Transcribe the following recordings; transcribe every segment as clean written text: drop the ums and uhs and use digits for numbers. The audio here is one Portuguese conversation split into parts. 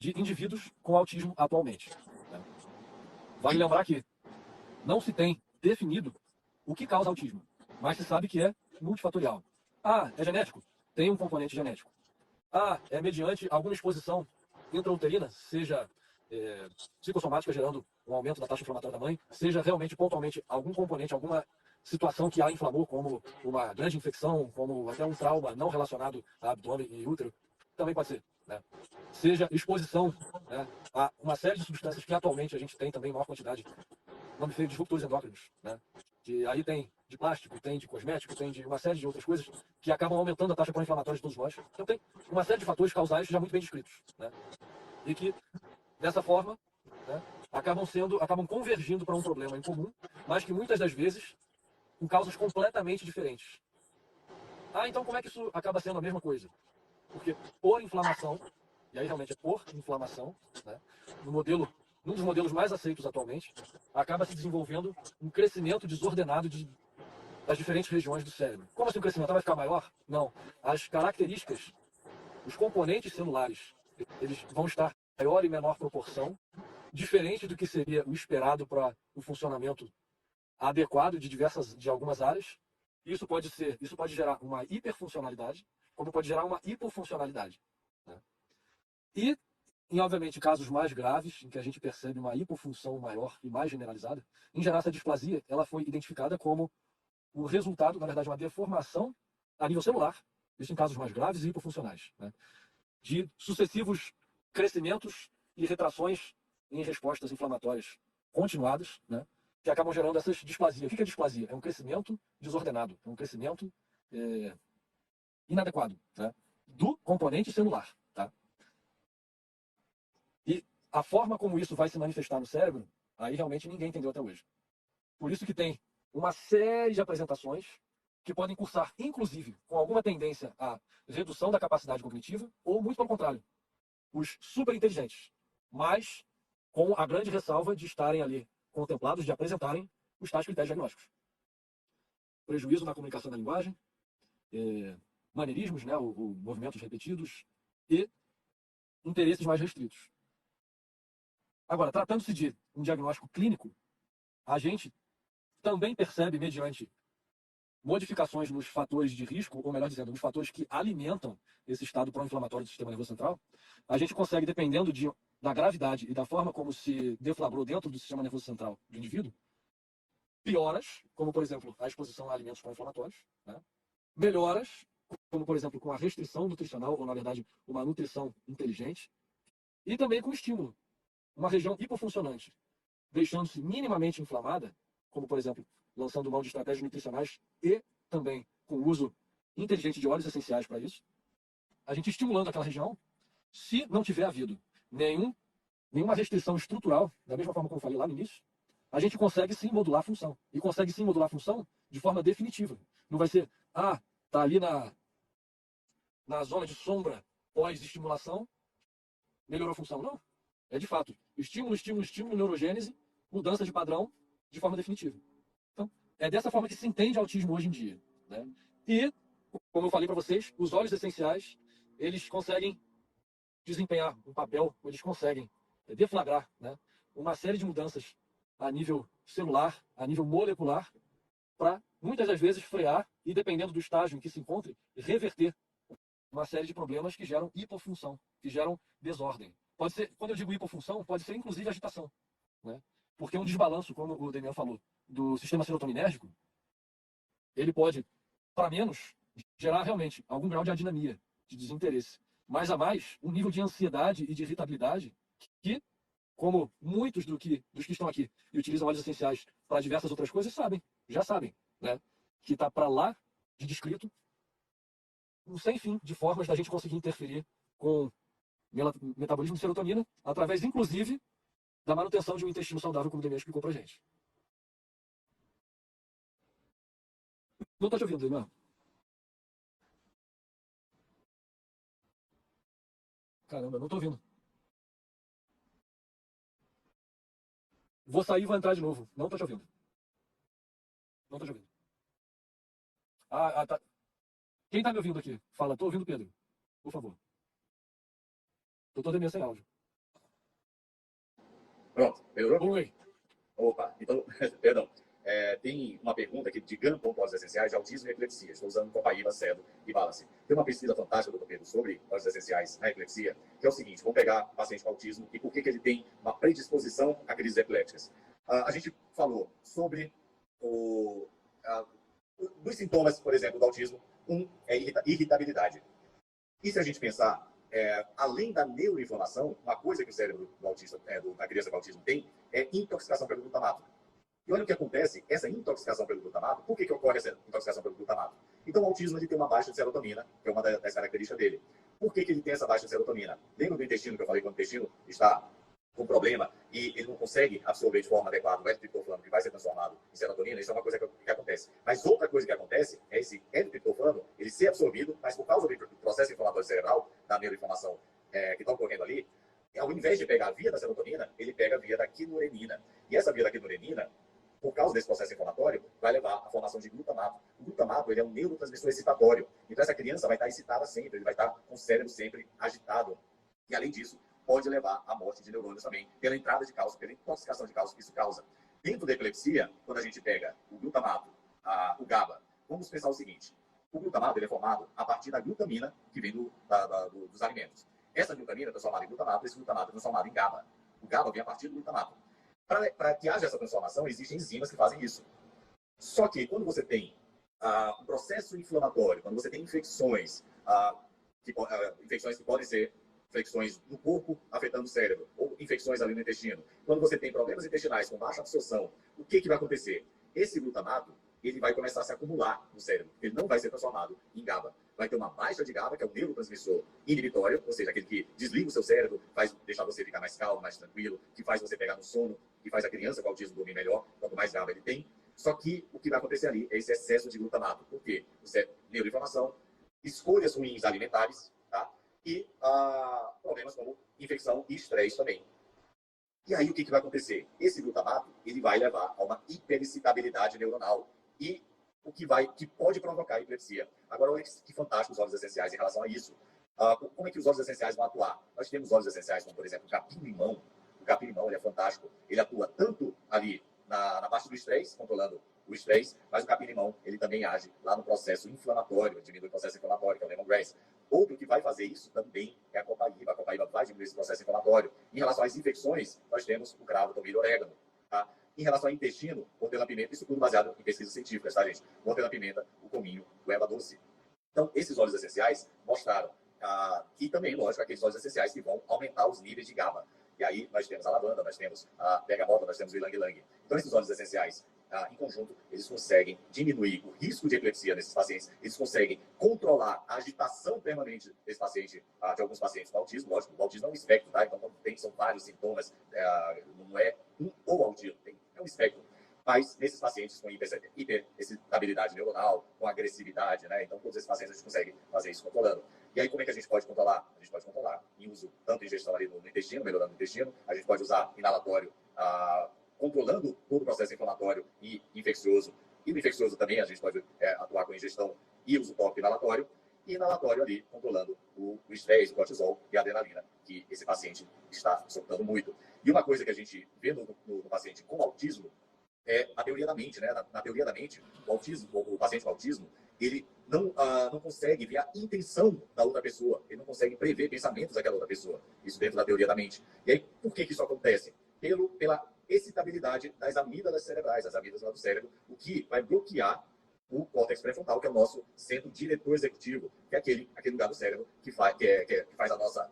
de indivíduos com autismo atualmente. Né? Vale lembrar que não se tem definido o que causa autismo, mas se sabe que é multifatorial. Ah, é genético? Tem um componente genético. Ah, é mediante alguma exposição intrauterina, seja psicossomática, gerando um aumento da taxa inflamatória da mãe, seja realmente pontualmente algum componente, alguma situação que a inflamou, como uma grande infecção, como até um trauma não relacionado a abdômen e útero, também pode ser. Né? Seja exposição, né, a uma série de substâncias que atualmente a gente tem também em maior quantidade, nome feio, disruptores endócrinos, né? Que aí tem de plástico, tem de cosmético, tem de uma série de outras coisas que acabam aumentando a taxa pró-inflamatória de todos nós. Então tem uma série de fatores causais já muito bem descritos, né? E que, dessa forma, né, acabam convergindo para um problema em comum, mas que muitas das vezes com causas completamente diferentes. Ah, então como é que isso acaba sendo a mesma coisa? Porque por inflamação, e aí realmente é por inflamação, né, no modelo, num dos modelos mais aceitos atualmente, acaba se desenvolvendo um crescimento desordenado das diferentes regiões do cérebro. Como assim o crescimento? Vai ficar maior? Não. As características, os componentes celulares, eles vão estar em maior e menor proporção, diferente do que seria o esperado para o funcionamento adequado de algumas áreas. Isso pode gerar uma hiperfuncionalidade, como pode gerar uma hipofuncionalidade. Né? E, obviamente, casos mais graves, em que a gente percebe uma hipofunção maior e mais generalizada, em geral, essa displasia ela foi identificada como o resultado, na verdade, uma deformação a nível celular, isso em casos mais graves e hipofuncionais, né? De sucessivos crescimentos e retrações em respostas inflamatórias continuadas, né? Que acabam gerando essas displasias. O que é displasia? É um crescimento desordenado, é um crescimento inadequado, né? Do componente celular. Tá? E a forma como isso vai se manifestar no cérebro, aí realmente ninguém entendeu até hoje. Por isso que tem uma série de apresentações que podem cursar, inclusive, com alguma tendência à redução da capacidade cognitiva, ou muito pelo contrário, os superinteligentes, mas com a grande ressalva de estarem ali contemplados, de apresentarem os tais critérios diagnósticos. Prejuízo na comunicação da linguagem, maneirismos, né, o movimentos repetidos e interesses mais restritos. Agora, tratando-se de um diagnóstico clínico, a gente também percebe, mediante modificações nos fatores de risco, ou melhor dizendo, nos fatores que alimentam esse estado pró-inflamatório do sistema nervoso central, a gente consegue, dependendo da gravidade e da forma como se deflagrou dentro do sistema nervoso central do indivíduo, pioras, como por exemplo a exposição a alimentos pró-inflamatórios, né? Melhoras, como por exemplo com a restrição nutricional, ou na verdade uma nutrição inteligente, e também com estímulo, uma região hipofuncionante, deixando-se minimamente inflamada, como por exemplo lançando mão de estratégias nutricionais e também com o uso inteligente de óleos essenciais para isso, a gente estimulando aquela região, se não tiver havido nenhuma restrição estrutural, da mesma forma como eu falei lá no início, a gente consegue sim modular a função. E consegue sim modular a função de forma definitiva. Não vai ser, tá ali na zona de sombra pós-estimulação, melhorou a função. Não. É de fato, estímulo, estímulo, estímulo, neurogênese, mudança de padrão de forma definitiva. Então, é dessa forma que se entende autismo hoje em dia. Né? E, como eu falei para vocês, os óleos essenciais, eles conseguem desempenhar um papel, eles conseguem deflagrar, né, uma série de mudanças a nível celular, a nível molecular, para muitas das vezes frear e, dependendo do estágio em que se encontre, reverter uma série de problemas que geram hipofunção, que geram desordem. Pode ser, quando eu digo hipofunção, pode ser inclusive agitação, né? Porque um desbalanço, como o Daniel falou, do sistema serotoninérgico, ele pode, para menos, gerar realmente algum grau de adinamia, de desinteresse. Mas a mais, um nível de ansiedade e de irritabilidade que, como muitos dos que estão aqui e utilizam óleos essenciais para diversas outras coisas, já sabem, né? Que está para lá de descrito um sem fim de formas da gente conseguir interferir com metabolismo de serotonina, através, inclusive, da manutenção de um intestino saudável, como o Demian explicou pra gente. Não tá te ouvindo, Demian? Caramba, não tô ouvindo. Vou sair e vou entrar de novo. Não tô te ouvindo. Não tô te ouvindo. Tá. Quem tá me ouvindo aqui? Fala, tô ouvindo o Pedro. Por favor. Doutor Demian sem áudio. Pronto, melhorou? Oi. Opa, então, perdão. Tem uma pergunta aqui de GAN, pontos essenciais de autismo e epilepsia. Estou usando Copaíba, Cedo e Balance. Tem uma pesquisa fantástica, doutor Pedro, sobre pontos essenciais na epilepsia, que é o seguinte: vamos pegar o paciente com autismo e por que ele tem uma predisposição a crises epilépticas. A gente falou sobre dos sintomas, por exemplo, do autismo. Um é irritabilidade. E se a gente pensar, além da neuroinflamação, uma coisa que o cérebro do autista, da criança com autismo tem, é intoxicação pelo glutamato. E olha o que acontece, essa intoxicação pelo glutamato. Por que ocorre essa intoxicação pelo glutamato? Então, o autismo ele tem uma baixa de serotonina, que é uma das características dele. Por que ele tem essa baixa de serotonina? Lembra do intestino que eu falei, quando o intestino está com problema e ele não consegue absorver de forma adequada o L-triptofano, que vai ser transformado em serotonina? Isso é uma coisa que acontece. Mas outra coisa que acontece é esse L-triptofano ele ser absorvido, mas por causa do processo inflamatório cerebral, da neuroinflamação que está ocorrendo ali, ao invés de pegar a via da serotonina, ele pega a via da quinurenina. E essa via da quinurenina, por causa desse processo inflamatório, vai levar à formação de glutamato. O glutamato ele é um neurotransmissor excitatório. Então, essa criança vai estar excitada sempre, ele vai estar com o cérebro sempre agitado. E, além disso, pode levar à morte de neurônios também, pela entrada de cálcio, pela intoxicação de cálcio que isso causa. Dentro da epilepsia, quando a gente pega o glutamato, o GABA, vamos pensar o seguinte: o glutamato ele é formado a partir da glutamina que vem dos alimentos. Essa glutamina é transformada em glutamato, esse glutamato é transformado em GABA. O GABA vem a partir do glutamato. Para que haja essa transformação, existem enzimas que fazem isso. Só que quando você tem um processo inflamatório, quando você tem infecções, infecções que podem ser infecções no corpo afetando o cérebro, ou infecções ali no intestino, quando você tem problemas intestinais com baixa absorção, o que vai acontecer? Esse glutamato ele vai começar a se acumular no cérebro. Ele não vai ser transformado em GABA. Vai ter uma baixa de GABA, que é o neurotransmissor inibitório, ou seja, aquele que desliga o seu cérebro, faz deixar você ficar mais calmo, mais tranquilo, que faz você pegar no sono, que faz a criança com autismo dormir melhor, quanto mais GABA ele tem. Só que o que vai acontecer ali é esse excesso de glutamato. Por quê? Neuroinflamação, escolhas ruins alimentares, tá? E problemas como infecção e estresse também. E aí o que vai acontecer? Esse glutamato ele vai levar a uma hiperexcitabilidade neuronal e que pode provocar epilepsia. Agora, olha que fantástico os óleos essenciais em relação a isso. Como é que os óleos essenciais vão atuar? Nós temos óleos essenciais como, por exemplo, o capim-limão. O capim-limão ele é fantástico. Ele atua tanto ali na parte do estresse, controlando o estresse, mas o capim-limão ele também age lá no processo inflamatório, diminui o processo inflamatório, que é o lemongrass. Outro que vai fazer isso também é a copaíba. A copaíba vai diminuir esse processo inflamatório. Em relação às infecções, nós temos o cravo, tomilho, orégano. Tá? Em relação ao intestino, hortelã-pimenta, isso tudo baseado em pesquisas científicas, tá, gente? O hortelã-pimenta, o cominho, o erva doce. Então, esses óleos essenciais mostraram. E também, lógico, aqueles óleos essenciais que vão aumentar os níveis de GABA. E aí nós temos a lavanda, nós temos a bergamota, nós temos o ylang-ylang. Então, esses óleos essenciais, em conjunto, eles conseguem diminuir o risco de epilepsia nesses pacientes, eles conseguem controlar a agitação permanente desse paciente, de alguns pacientes com autismo. Lógico, o autismo é um espectro, tá? Então, são vários sintomas, não é um ou autismo, é um espectro. Mas nesses pacientes com hiperexcitabilidade neuronal, com agressividade, né? Então, todos esses pacientes a gente consegue fazer isso controlando. E aí, como é que a gente pode controlar? A gente pode controlar em uso tanto ingestão ali no intestino, melhorando o intestino, a gente pode usar inalatório, controlando todo o processo inflamatório e infeccioso. E no infeccioso também a gente pode atuar com ingestão e uso tópico inalatório. E inalatório ali, controlando o estresse, o cortisol e a adrenalina, que esse paciente está soltando muito. E uma coisa que a gente vê no paciente com autismo é a teoria da mente, né? Na teoria da mente, o paciente com autismo, ele não consegue ver a intenção da outra pessoa, ele não consegue prever pensamentos daquela outra pessoa. Isso dentro da teoria da mente. E aí, por que isso acontece? Pela excitabilidade das amígdalas cerebrais, as amígdalas do cérebro, o que vai bloquear o córtex pré-frontal, que é o nosso centro diretor executivo, que é aquele lugar do cérebro que faz a nossa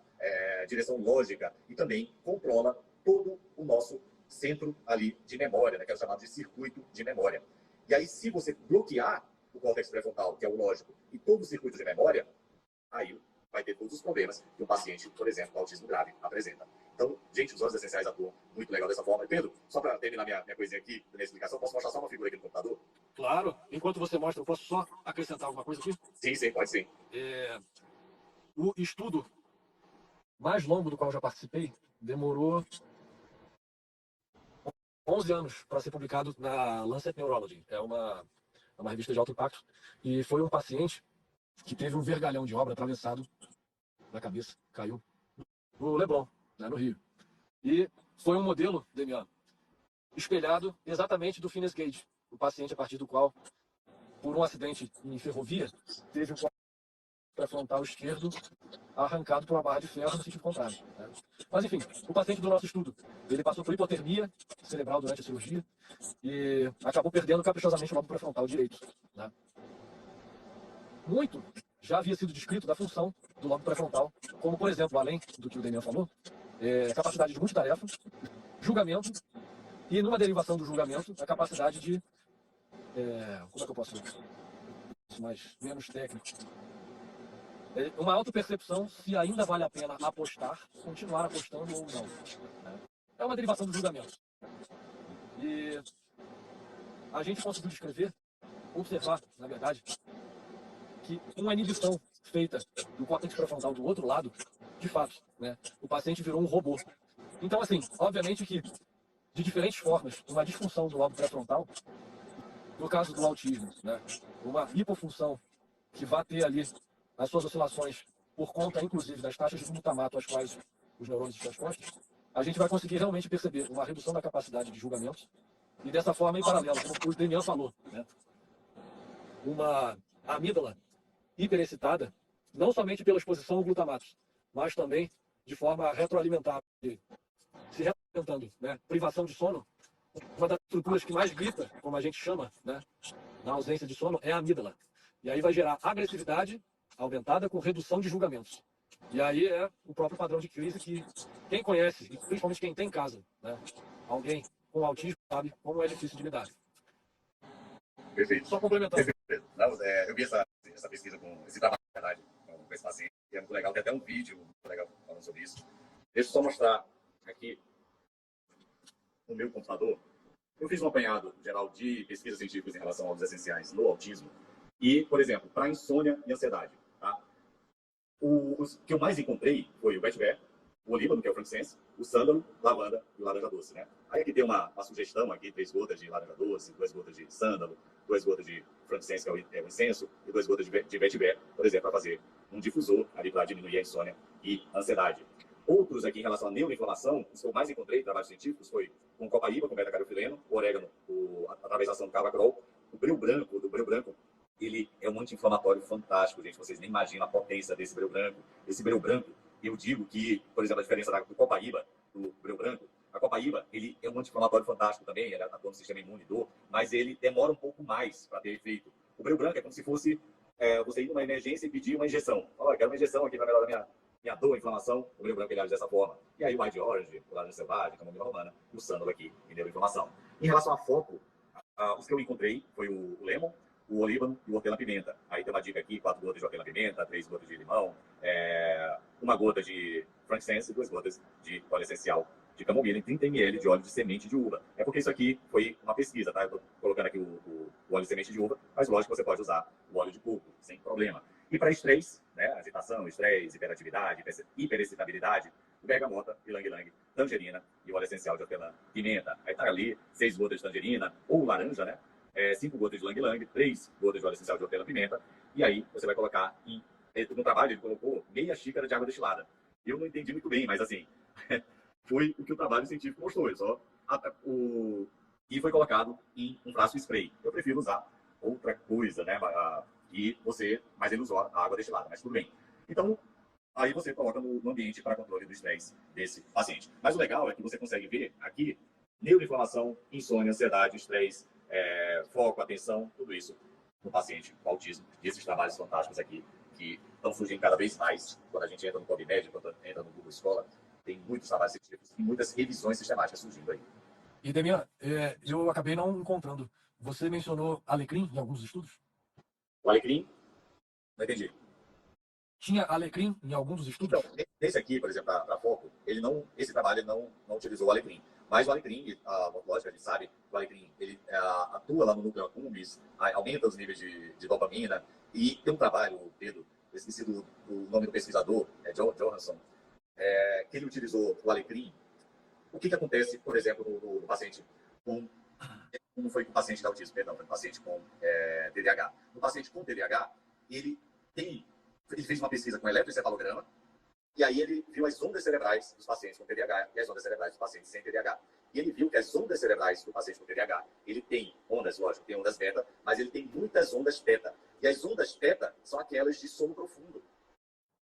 direção lógica e também controla todo o nosso centro ali de memória, né, que é o chamado de circuito de memória. E aí, se você bloquear o córtex pré-frontal, que é o lógico, e todo o circuito de memória, aí vai ter todos os problemas que um paciente, por exemplo, com autismo grave apresenta. Então, gente, os óleos essenciais atuam muito legal dessa forma. E Pedro, só para terminar minha coisinha aqui, minha explicação, posso mostrar só uma figura aqui no computador? Claro. Enquanto você mostra, eu posso só acrescentar alguma coisa aqui? Sim, pode sim. O estudo mais longo do qual eu já participei demorou 11 anos para ser publicado na Lancet Neurology. É uma revista de alto impacto. E foi um paciente que teve um vergalhão de obra atravessado na cabeça, caiu no Leblon, né, no Rio. E foi um modelo, Demian, espelhado exatamente do Fiennes Gage, o paciente a partir do qual, por um acidente em ferrovia, teve o pré-frontal esquerdo arrancado por uma barra de ferro no sentido contrário. Né? Mas, enfim, o paciente do nosso estudo, ele passou por hipotermia cerebral durante a cirurgia e acabou perdendo caprichosamente o lobo pré-frontal direito. Né? Muito já havia sido descrito da função do lobo pré-frontal, como, por exemplo, além do que o Demian falou, capacidade de multitarefa, julgamento e, numa derivação do julgamento, a capacidade de... como é que eu posso... mais menos técnico. Uma autopercepção se ainda vale a pena apostar, continuar apostando ou não. É uma derivação do julgamento. E a gente conseguiu descrever, observar, na verdade, que uma inibição feita do córtex pré-frontal do outro lado, de fato, né, o paciente virou um robô. Então, assim, obviamente que, de diferentes formas, uma disfunção do lobo pré-frontal, no caso do autismo, né, uma hipofunção que vai ter ali as suas oscilações por conta, inclusive, das taxas de glutamato às quais os neurônios estão expostos, a gente vai conseguir realmente perceber uma redução da capacidade de julgamento e, dessa forma, em paralelo, como o Demian falou, né, uma amígdala hiperexcitada, não somente pela exposição ao glutamato, mas também de forma retroalimentar, se retroalimentando, né, privação de sono. Uma das estruturas que mais grita, como a gente chama, né, na ausência de sono, é a amígdala. E aí vai gerar agressividade aumentada com redução de julgamentos. E aí é o próprio padrão de crise que quem conhece, e principalmente quem tem em casa, né, alguém com autismo, sabe como é difícil de lidar. Perfeito. Só complementando. Perfeito. Não, eu vi essa pesquisa, com esse trabalho, na verdade, com esse paciente, e é muito legal. Tem até um vídeo muito legal falando sobre isso. Deixa eu só mostrar aqui no meu computador. Eu fiz um apanhado geral de pesquisas científicas em relação aos essenciais no autismo. E, por exemplo, para insônia e ansiedade, tá? Os que eu mais encontrei foi o vetiver, o olíbano, que é o frankincense, o sândalo, lavanda e o laranja doce, né? Aí aqui tem uma sugestão aqui, 3 gotas de laranja doce, 2 gotas de sândalo, 2 gotas de frankincense, que é o incenso, e 2 gotas de vetiver, por exemplo, para fazer um difusor ali para diminuir a insônia e a ansiedade. Outros aqui em relação à neuroinflamação, os que eu mais encontrei em trabalhos científicos foi com copaíba, com beta-caroteno, o orégano, através da ação do carvacrol, o breu branco, ele é um anti-inflamatório fantástico, gente. Vocês nem imaginam a potência desse breu branco. Esse breu branco, eu digo que, por exemplo, a diferença do copaíba, do breu branco, a copaíba, ele é um anti-inflamatório fantástico também, ele atua no sistema imune, mas ele demora um pouco mais para ter efeito. O breu branco é como se fosse você ir numa emergência e pedir uma injeção. Olha, quero uma injeção aqui para melhorar minha dor, inflamação. O breu branco ele age dessa forma. E aí o White Orange, o laranja selvagem, a camomila romana, o sândalo aqui, em neuroinflamação. Em relação a foco, os que eu encontrei foi o lemon, o olíbano e o hortelã-pimenta. Aí tem uma dica aqui, 4 gotas de hortelã-pimenta, 3 gotas de limão, 1 gota de frankincense e 2 gotas de óleo essencial de camomila e 30 ml de óleo de semente de uva. É porque isso aqui foi uma pesquisa, tá? Eu estou colocando aqui o óleo de semente de uva, mas lógico que você pode usar o óleo de coco, sem problema. E para estresse, né? Agitação, estresse, hiperatividade, hiperexcitabilidade, bergamota, ylang-ylang, tangerina e óleo essencial de hortelã-pimenta. Aí tá ali 6 gotas de tangerina ou laranja, né? 5 gotas de ylang-ylang, 3 gotas de óleo essencial de hortelã-pimenta, e aí você vai colocar no trabalho ele colocou meia xícara de água destilada. Eu não entendi muito bem, mas assim, foi o que o trabalho científico mostrou. E foi colocado em um frasco spray. Eu prefiro usar outra coisa, né? Mas ele usou a água destilada, mas tudo bem. Então, aí você coloca no ambiente para controle do estresse desse paciente. Mas o legal é que você consegue ver aqui neuroinflamação, insônia, ansiedade, estresse, foco, atenção, tudo isso no paciente com autismo. E esses trabalhos fantásticos aqui, que estão surgindo cada vez mais quando a gente entra no PubMed, quando entra no Google Escola, tem muitos trabalhos científicos e muitas revisões sistemáticas surgindo aí. E, Demian, eu acabei não encontrando. Você mencionou alecrim em alguns estudos? O alecrim? Não entendi. Tinha alecrim em alguns dos estudos? Então, esse aqui, por exemplo, para foco, esse trabalho ele não utilizou o alecrim. Mas o alecrim, lógico, a gente sabe que o alecrim ele atua lá no núcleo accumbens, aumenta os níveis de dopamina. E tem um trabalho, Pedro, eu esqueci do nome do pesquisador, Johansson, que ele utilizou o alecrim. O que acontece, por exemplo, no paciente com... Não foi com o paciente de autismo, perdão, foi com o paciente com TDAH. No paciente com TDAH, ele fez uma pesquisa com eletroencefalograma E aí ele viu as ondas cerebrais dos pacientes com TDAH e as ondas cerebrais dos pacientes sem TDAH. E ele viu que as ondas cerebrais do paciente com TDAH, ele tem ondas, lógico, tem ondas beta, mas ele tem muitas ondas teta. E as ondas teta são aquelas de sono profundo.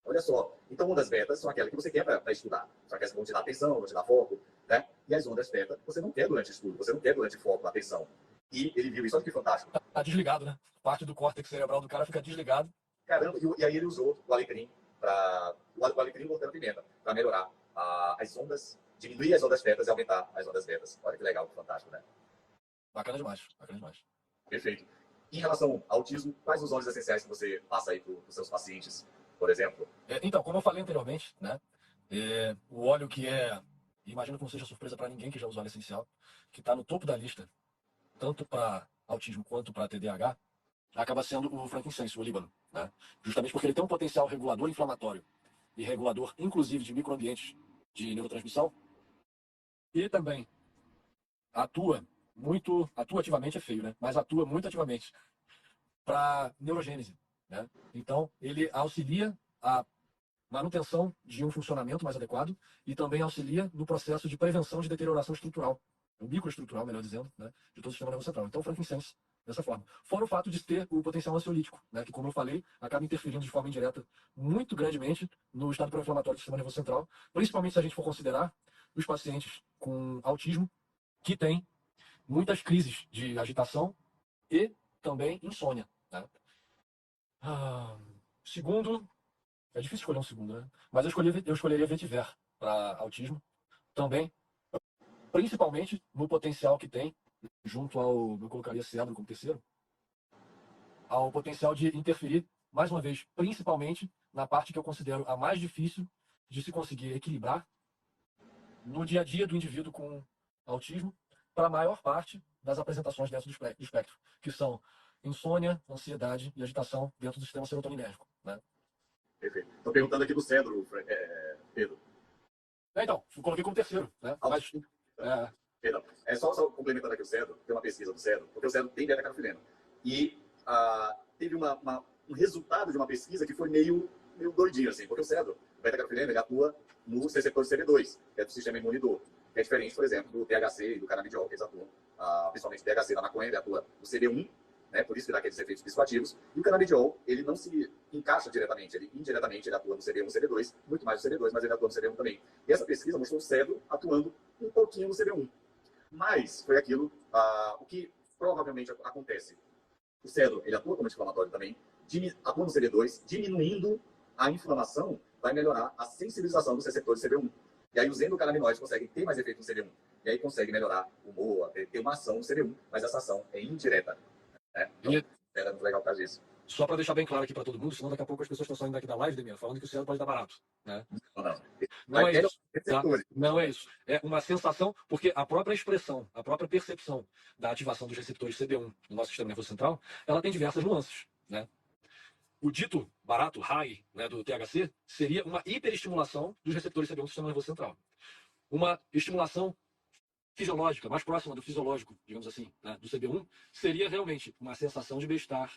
Olha só. Então, ondas beta são aquelas que você quer para estudar. São aquelas que vão te dar atenção, vão te dar foco, né? E as ondas teta, você não quer durante o estudo, você não quer durante o foco, a atenção. E ele viu isso, olha que fantástico. Tá desligado, né? Parte do córtex cerebral do cara fica desligado. Caramba, e aí ele usou o alecrim para o alecrim cortando pimenta para melhorar as ondas, diminuir as ondas tetas e aumentar as ondas betas. Olha que legal, que fantástico, né? Bacana demais, bacana demais. Perfeito. Em relação ao autismo, quais os óleos essenciais que você passa aí para os seus pacientes, por exemplo? Então, como eu falei anteriormente, né? O óleo que imagino que não seja surpresa para ninguém que já usa óleo essencial, que está no topo da lista, tanto para autismo quanto para TDAH, acaba sendo o frankincense, o líbano, né? Justamente porque ele tem um potencial regulador inflamatório e regulador, inclusive, de microambientes de neurotransmissão, e também atua ativamente é feio, né? Mas atua muito ativamente para neurogênese, né? Então, ele auxilia a manutenção de um funcionamento mais adequado e também auxilia no processo de prevenção de deterioração estrutural, microestrutural, melhor dizendo, né, de todo o sistema nervoso central. Então, o frankincense, dessa forma. Fora o fato de ter o potencial ansiolítico, né, que, como eu falei, acaba interferindo de forma indireta muito grandemente no estado pró-inflamatório do sistema nervoso central, principalmente se a gente for considerar os pacientes com autismo que têm muitas crises de agitação e também insônia, né? Segundo, é difícil escolher um segundo, né? Mas eu escolheria vetiver para autismo também, principalmente no potencial que tem, junto ao, eu colocaria cedro como terceiro, ao potencial de interferir, mais uma vez, principalmente na parte que eu considero a mais difícil de se conseguir equilibrar no dia a dia do indivíduo com autismo, para a maior parte das apresentações dentro do espectro, que são insônia, ansiedade e agitação dentro do sistema serotoninérgico, né? Perfeito. Estou perguntando aqui do cedro, Pedro. Então, coloquei como terceiro, né? Mas, Perdão. Só complementando aqui o cedro, tem uma pesquisa do cedro, porque o cedro tem beta-carotenoide. E teve um resultado de uma pesquisa que foi meio doidinho, assim, porque o cedro, o beta-carotenoide, ele atua nos receptores CD2, que é do sistema imunidor, que é diferente, por exemplo, do THC e do canabidiol, que eles atuam, principalmente o THC da maconha, ele atua no CD1, né, por isso que dá aqueles efeitos psicoativos, e o canabidiol, ele não se encaixa diretamente, ele indiretamente ele atua no CD1 e CD2, muito mais no CD2, mas ele atua no CD1 também. E essa pesquisa mostrou o cedro atuando um pouquinho no CD1. Mas foi aquilo, o que provavelmente acontece. O cedro, ele atua como anti-inflamatório também, atua no CD2, diminuindo a inflamação, vai melhorar a sensibilização dos receptores CD1. E aí os endocannabinoides conseguem ter mais efeito no CD1. E aí consegue melhorar o humor, ter uma ação no CD1, mas essa ação é indireta. Né? Então, é muito legal por causa disso. Só para deixar bem claro aqui para todo mundo, senão daqui a pouco as pessoas estão saindo daqui da live, Demir, falando que o cedro pode dar barato, né? Não é isso. Tá? Não é isso. É uma sensação, porque a própria expressão, a própria percepção da ativação dos receptores CD1 no nosso sistema nervoso central, ela tem diversas nuances, né? O dito barato, high, né, do THC, seria uma hiperestimulação dos receptores CD1 do sistema nervoso central. Uma estimulação fisiológica, mais próxima do fisiológico, digamos assim, né, do CB1, seria realmente uma sensação de bem-estar,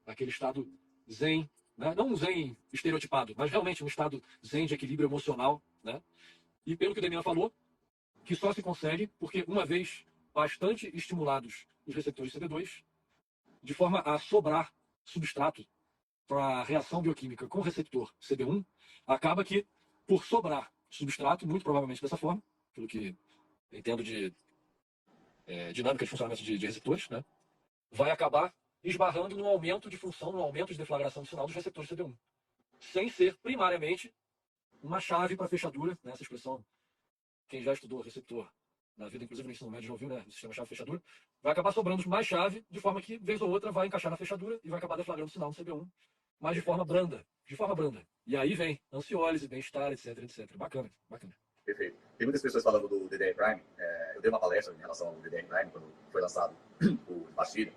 aquele estado zen, né? Não um zen estereotipado, mas realmente um estado zen de equilíbrio emocional, né? E pelo que o Demian falou, que só se consegue porque, uma vez bastante estimulados os receptores CB2, de forma a sobrar substrato para a reação bioquímica com o receptor CB1, acaba que, por sobrar substrato, muito provavelmente dessa forma, pelo que entendo de dinâmica de funcionamento de receptores, né, vai acabar esbarrando no aumento de função, no aumento de deflagração do sinal dos receptores CD1, sem ser primariamente uma chave para fechadura, né, essa expressão, quem já estudou receptor na vida, inclusive no ensino médio já ouviu, né, o sistema chave-fechadura, vai acabar sobrando mais chave, de forma que, vez ou outra, vai encaixar na fechadura e vai acabar deflagrando o sinal no CB1, mas de forma branda, E aí vem ansiólise, bem-estar, etc, etc. Bacana, bacana. Perfeito. Tem muitas pessoas falando do DDR Prime. Eu dei uma palestra em relação ao DDR Prime quando foi lançado o Bastilha.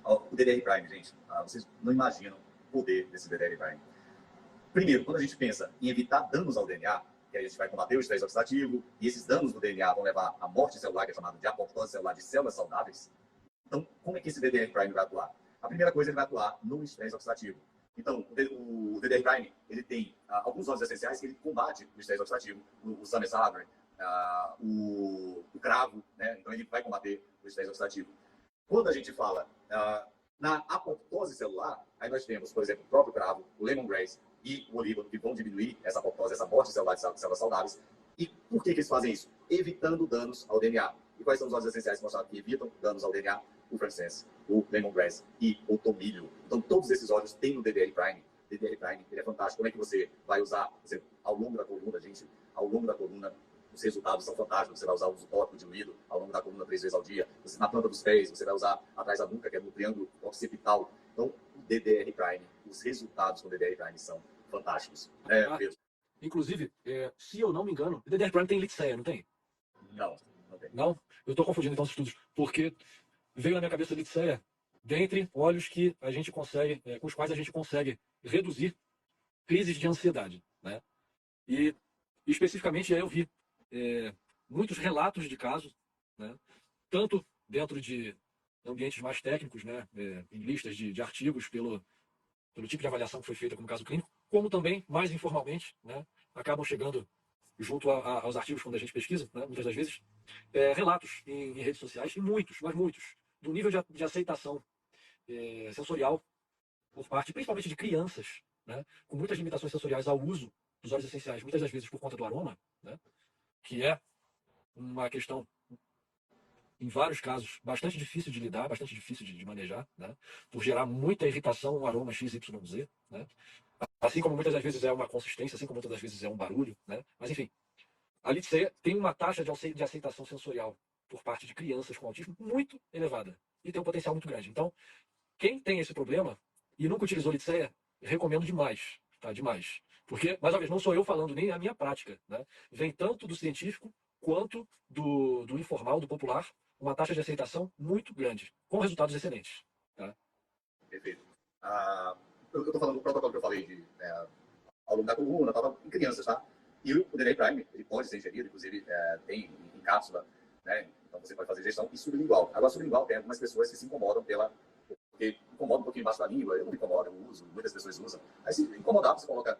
O DDR Prime, gente, vocês não imaginam o poder desse DDR Prime. Primeiro, quando a gente pensa em evitar danos ao DNA, que a gente vai combater o estresse oxidativo, e esses danos do DNA vão levar à morte celular, que é chamada de apoptose celular de células saudáveis. Então, como é que esse DDR Prime vai atuar? A primeira coisa, ele vai atuar no estresse oxidativo. Então, o DDR Prime, ele tem alguns óleos essenciais que ele combate o estresse oxidativo, o Summer o cravo, né? Então ele vai combater o estresse oxidativo. Quando a gente fala na apoptose celular, aí nós temos, por exemplo, o próprio cravo, o lemongrass e o olíbano, que vão diminuir essa apoptose, essa morte celular de células saudáveis. E por que eles fazem isso? Evitando danos ao DNA. E quais são os óleos essenciais que mostraram que evitam danos ao DNA? O frankincense, o lemongrass e o tomilho. Então, todos esses óleos têm no DDR Prime. DDR Prime, ele é fantástico. Como é que você vai usar? Você, ao longo da coluna, gente, ao longo da coluna, os resultados são fantásticos. Você vai usar o uso tópico diluído ao longo da coluna 3 vezes ao dia. Você, na planta dos pés, você vai usar atrás da nuca, que é no triângulo occipital. Então, o DDR Prime, os resultados com o DDR Prime são fantásticos. Inclusive, se eu não me engano, o DDR Prime tem Litseia, não tem? Não, não tem. Não? Eu estou confundindo então os estudos, porque veio na minha cabeça Litseia dentre óleos que a gente consegue, com os quais a gente consegue reduzir crises de ansiedade, né? E especificamente aí eu vi muitos relatos de casos, né? Tanto dentro de ambientes mais técnicos, né? Em listas de artigos pelo tipo de avaliação que foi feita como caso clínico, como também mais informalmente, né? Acabam chegando junto aos artigos quando a gente pesquisa, né? Muitas das vezes, relatos em redes sociais, e muitos, mas muitos, do nível de aceitação sensorial por parte, principalmente de crianças, né? Com muitas limitações sensoriais ao uso dos óleos essenciais, muitas das vezes por conta do aroma, né? Que é uma questão, em vários casos, bastante difícil de lidar, bastante difícil de manejar, né? Por gerar muita irritação no aroma XYZ, né? Assim como muitas das vezes é uma consistência, assim como muitas das vezes é um barulho, né? Mas enfim, a Litseia tem uma taxa de aceitação sensorial por parte de crianças com autismo muito elevada e tem um potencial muito grande. Então, quem tem esse problema e nunca utilizou Litseia, recomendo demais, tá? Demais. Porque, mais uma vez, não sou eu falando, nem a minha prática, né? Vem tanto do científico quanto do informal, do popular, uma taxa de aceitação muito grande, com resultados excelentes. Tá? Perfeito. Eu estou falando do protocolo que eu falei ao longo da coluna, em crianças, tá? E o DDR Prime, ele pode ser ingerido, inclusive tem em cápsula, né? Então você pode fazer ingestão e sublingual. Agora, sublingual tem algumas pessoas que se incomodam porque incomoda um pouquinho embaixo da língua, eu não me incomodo, eu uso, muitas pessoas usam. Aí se incomodar, você coloca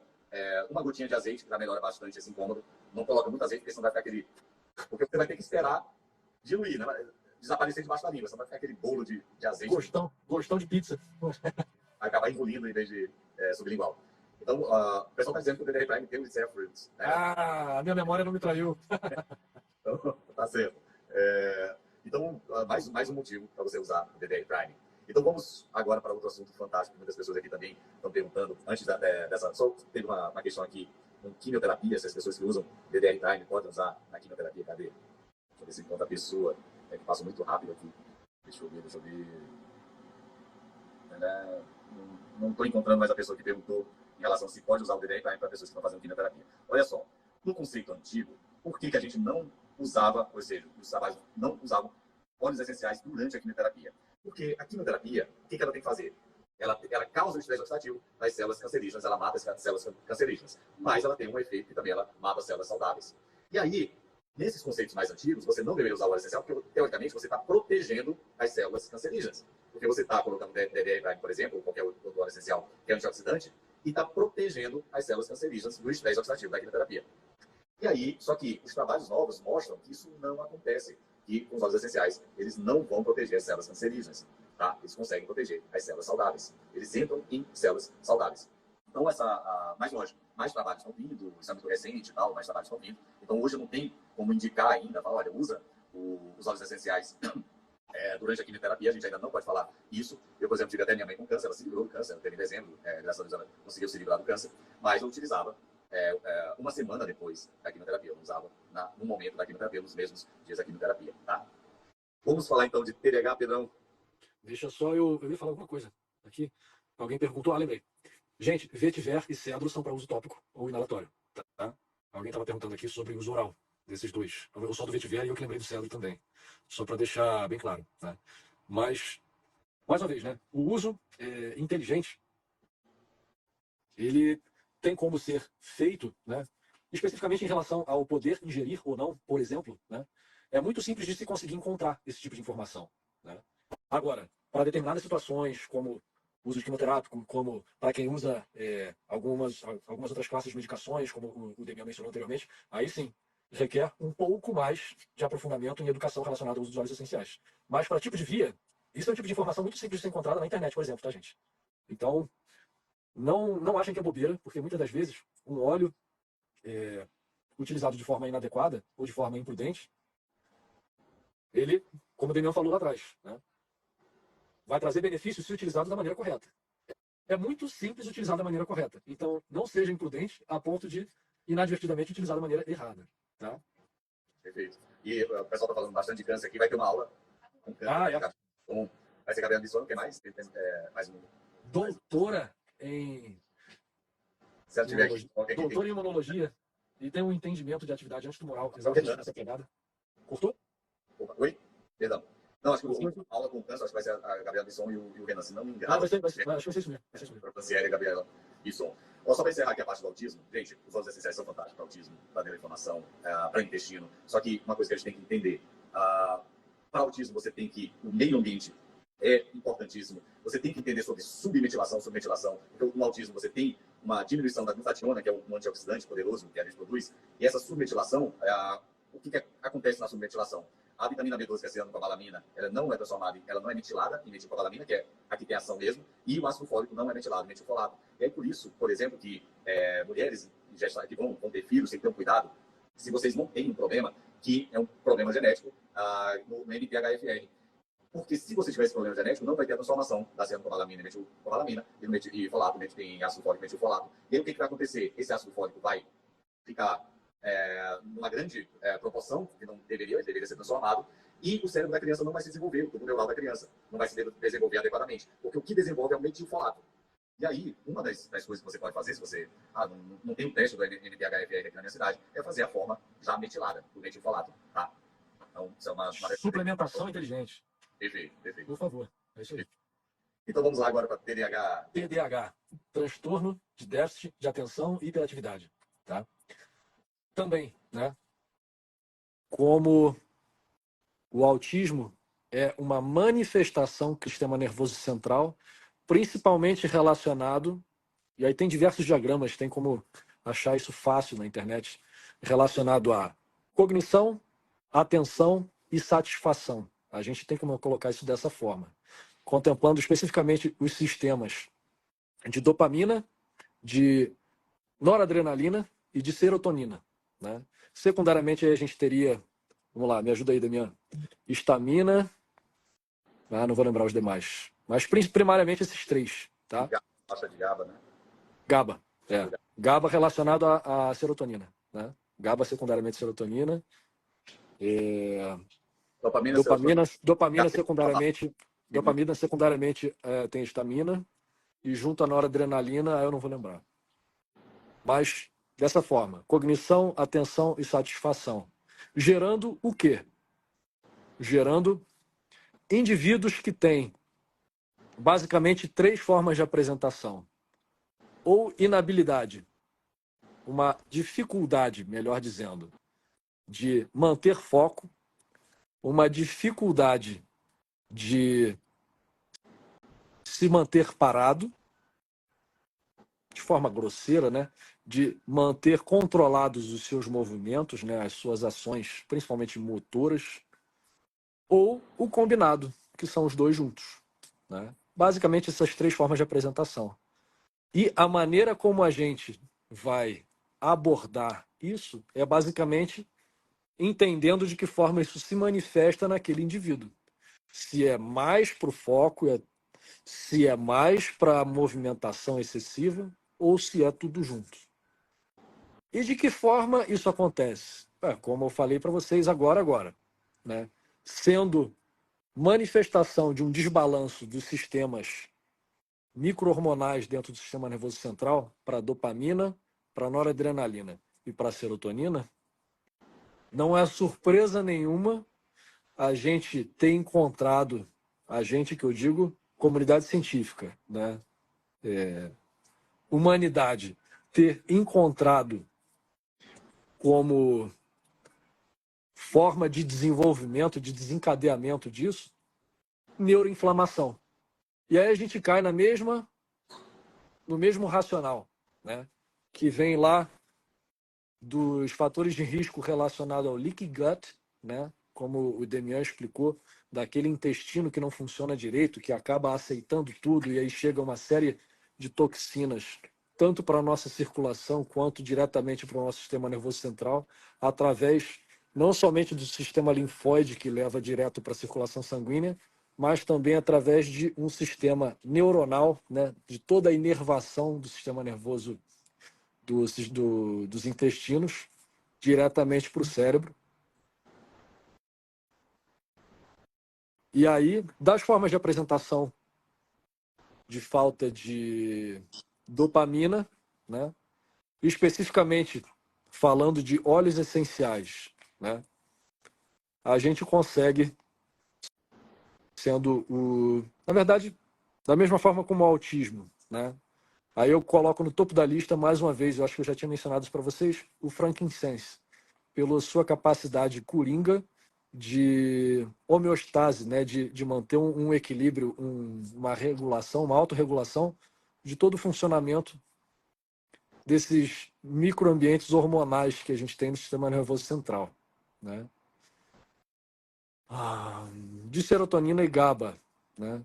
uma gotinha de azeite, que já melhora bastante esse incômodo. Não coloca muito azeite, porque senão vai ficar aquele... Porque você vai ter que esperar diluir, né? Desaparecer debaixo da língua, senão vai ficar aquele bolo de azeite. Gostão de pizza. Vai acabar engolindo em vez de sublingual. Então, o pessoal está dizendo que o DDR Prime tem o Litseia Fruits. Né? A minha memória não me traiu. Então, tá certo. Então, mais um motivo para você usar o DDR Prime. Então, vamos agora para outro assunto fantástico que muitas pessoas aqui também estão perguntando. Antes dessa, só teve uma questão aqui com quimioterapia, se as pessoas que usam DDR Prime podem usar na quimioterapia. Cadê? Deixa eu ver se encontra a pessoa. Que passa muito rápido aqui. Deixa eu ver. Não estou encontrando mais a pessoa que perguntou em relação a se pode usar o DDR Prime para pessoas que estão fazendo quimioterapia. Olha só, no conceito antigo, por que a gente não usava, ou seja, os trabalhos não usavam óleos essenciais durante a quimioterapia? Porque a quimioterapia, o que ela tem que fazer? Ela causa o estresse oxidativo nas células cancerígenas, ela mata as células cancerígenas, mas ela tem um efeito que também ela mata as células saudáveis. E aí, nesses conceitos mais antigos, você não deveria usar o óleo essencial, porque, teoricamente, você está protegendo as células cancerígenas. Porque você está colocando DDR Prime, por exemplo, ou qualquer outro óleo essencial que é antioxidante, e está protegendo as células cancerígenas do estresse oxidativo da quimioterapia. E aí, só que os trabalhos novos mostram que isso não acontece. Que com os óleos essenciais, eles não vão proteger as células cancerígenas. Tá? Eles conseguem proteger as células saudáveis. Eles entram em células saudáveis. Então, mais lógico, mais trabalhos estão vindo, isso é muito recente e tal, mais trabalhos estão vindo. Então, hoje eu não tenho como indicar ainda, falar, olha, usa os óleos essenciais durante a quimioterapia, a gente ainda não pode falar isso. Eu, por exemplo, tive até minha mãe com câncer, ela se livrou do câncer, teve em dezembro, graças a Deus ela conseguiu se livrar do câncer, mas eu utilizava uma semana depois da quimioterapia, eu não usava no momento da quimioterapia, nos mesmos dias da quimioterapia, tá? Vamos falar então de TDAH, Pedrão. Deixa só, eu ia falar alguma coisa aqui. Alguém perguntou, lembrei. Gente, vetiver e cedro são para uso tópico ou inalatório, tá? Alguém estava perguntando aqui sobre o uso oral desses dois. Eu só do vetiver e eu que lembrei do cedro também. Só para deixar bem claro, né? Mas, mais uma vez, né? O uso inteligente, ele tem como ser feito, né? Especificamente em relação ao poder ingerir ou não, por exemplo, né? É muito simples de se conseguir encontrar esse tipo de informação, né? Agora, para determinadas situações, como uso de quimioterápico, como para quem usa algumas outras classes de medicações, como o Demian mencionou anteriormente, aí sim, requer um pouco mais de aprofundamento em educação relacionada ao uso dos óleos essenciais. Mas para tipo de via, isso é um tipo de informação muito simples de ser encontrada na internet, por exemplo, tá, gente? Então, não achem que é bobeira, porque muitas das vezes um óleo utilizado de forma inadequada ou de forma imprudente, ele, como o Demian falou lá atrás, né, vai trazer benefícios se utilizado da maneira correta. É muito simples utilizar da maneira correta. Então, não seja imprudente a ponto de inadvertidamente utilizar da maneira errada. Tá? Perfeito. E o pessoal está falando bastante de câncer aqui, vai ter uma aula com câncer. Vai ser Gabriela Bisson, o que mais? Mais um. Doutora em imunologia. Doutora em imunologia. E tem um entendimento de atividade antitumoral. Exatamente essa pegada. Cortou? Opa, oi? Perdão. Não, acho que a aula com câncer, acho que vai ser a Gabriela Bisson e o Renan, se não me engano. Acho que vai ser isso mesmo. Franciele e Gabriela Bisson. Só para encerrar aqui a parte do autismo, gente, os óleos essenciais são fantásticos para autismo, para neuroinflamação, para intestino. Só que uma coisa que a gente tem que entender, para autismo você tem que, o meio ambiente é importantíssimo. Você tem que entender sobre submetilação, submetilação. Porque no autismo você tem uma diminuição da glutationa, que é um antioxidante poderoso que a gente produz, e essa submetilação, o que acontece na submetilação? A vitamina B12, que é a cianocobalamina, ela não é transformada, ela não é metilada em metilcobalamina, que é a que tem ação mesmo, e o ácido fólico não é metilado, metilfolato. E aí, por isso, por exemplo, que mulheres que vão ter filhos, tem que ter um cuidado, se vocês não têm um problema, que é um problema genético no MTHFR. Porque se você tiver esse problema genético, não vai ter a transformação da cianocobalamina em metilcobalamina e folato, em ácido fólico e metilfolato. E aí, o que vai acontecer? Esse ácido fólico vai ficar numa grande proporção, que não deveria ser transformado, e o cérebro da criança não vai se desenvolver, o tubo neural da criança não vai se desenvolver adequadamente, porque o que desenvolve é o metilfolato. E aí, uma das coisas que você pode fazer, se você não tem um teste do MTHFR aqui na minha cidade, é fazer a forma já metilada do metilfolato, tá? Então, isso é uma suplementação inteligente. Perfeito. Por favor, é isso aí. Então vamos lá agora para TDAH. TDAH, transtorno de déficit de atenção e hiperatividade, tá? Também, né? Como o autismo é uma manifestação do sistema nervoso central, principalmente relacionado, e aí tem diversos diagramas, tem como achar isso fácil na internet, relacionado a cognição, atenção e satisfação. A gente tem como colocar isso dessa forma, contemplando especificamente os sistemas de dopamina, de noradrenalina e de serotonina, né? Secundariamente, aí a gente teria, vamos lá, me ajuda aí, Damian, histamina, não vou lembrar os demais, mas primariamente esses três, tá? Taxa de GABA, né? GABA, GABA relacionado à serotonina, né? GABA secundariamente serotonina, dopamina secundariamente tem histamina, e junto à noradrenalina, eu não vou lembrar. Mas dessa forma, cognição, atenção e satisfação. Gerando o quê? Gerando indivíduos que têm basicamente três formas de apresentação. Ou inabilidade, uma dificuldade, melhor dizendo, de manter foco, uma dificuldade de se manter parado, de forma grosseira, né? De manter controlados os seus movimentos, né? As suas ações, principalmente motoras, ou o combinado, que são os dois juntos, né? Basicamente, essas três formas de apresentação. E a maneira como a gente vai abordar isso é basicamente entendendo de que forma isso se manifesta naquele indivíduo. Se é mais para o foco, se é mais para a movimentação excessiva, ou se é tudo junto. E de que forma isso acontece? Como eu falei para vocês agora, né? Sendo manifestação de um desbalanço dos sistemas micro-hormonais dentro do sistema nervoso central para dopamina, para noradrenalina e para serotonina, não é surpresa nenhuma a gente ter encontrado, a gente que eu digo, comunidade científica, né? Humanidade, ter encontrado como forma de desenvolvimento, de desencadeamento disso, neuroinflamação. E aí a gente cai no mesmo racional, né? Que vem lá dos fatores de risco relacionados ao leaky gut, né? Como o Demian explicou, daquele intestino que não funciona direito, que acaba aceitando tudo e aí chega uma série de toxinas, tanto para a nossa circulação quanto diretamente para o nosso sistema nervoso central, através não somente do sistema linfóide, que leva direto para a circulação sanguínea, mas também através de um sistema neuronal, né, de toda a inervação do sistema nervoso dos intestinos diretamente para o cérebro. E aí, das formas de apresentação de falta de dopamina, né, especificamente falando de óleos essenciais, né, a gente consegue, na verdade, da mesma forma como o autismo, né? Aí eu coloco no topo da lista, mais uma vez, eu acho que eu já tinha mencionado isso para vocês, o frankincense, pela sua capacidade coringa de homeostase, né? De manter um equilíbrio, uma regulação, uma autorregulação de todo o funcionamento desses microambientes hormonais que a gente tem no sistema nervoso central, né? De serotonina e GABA, né?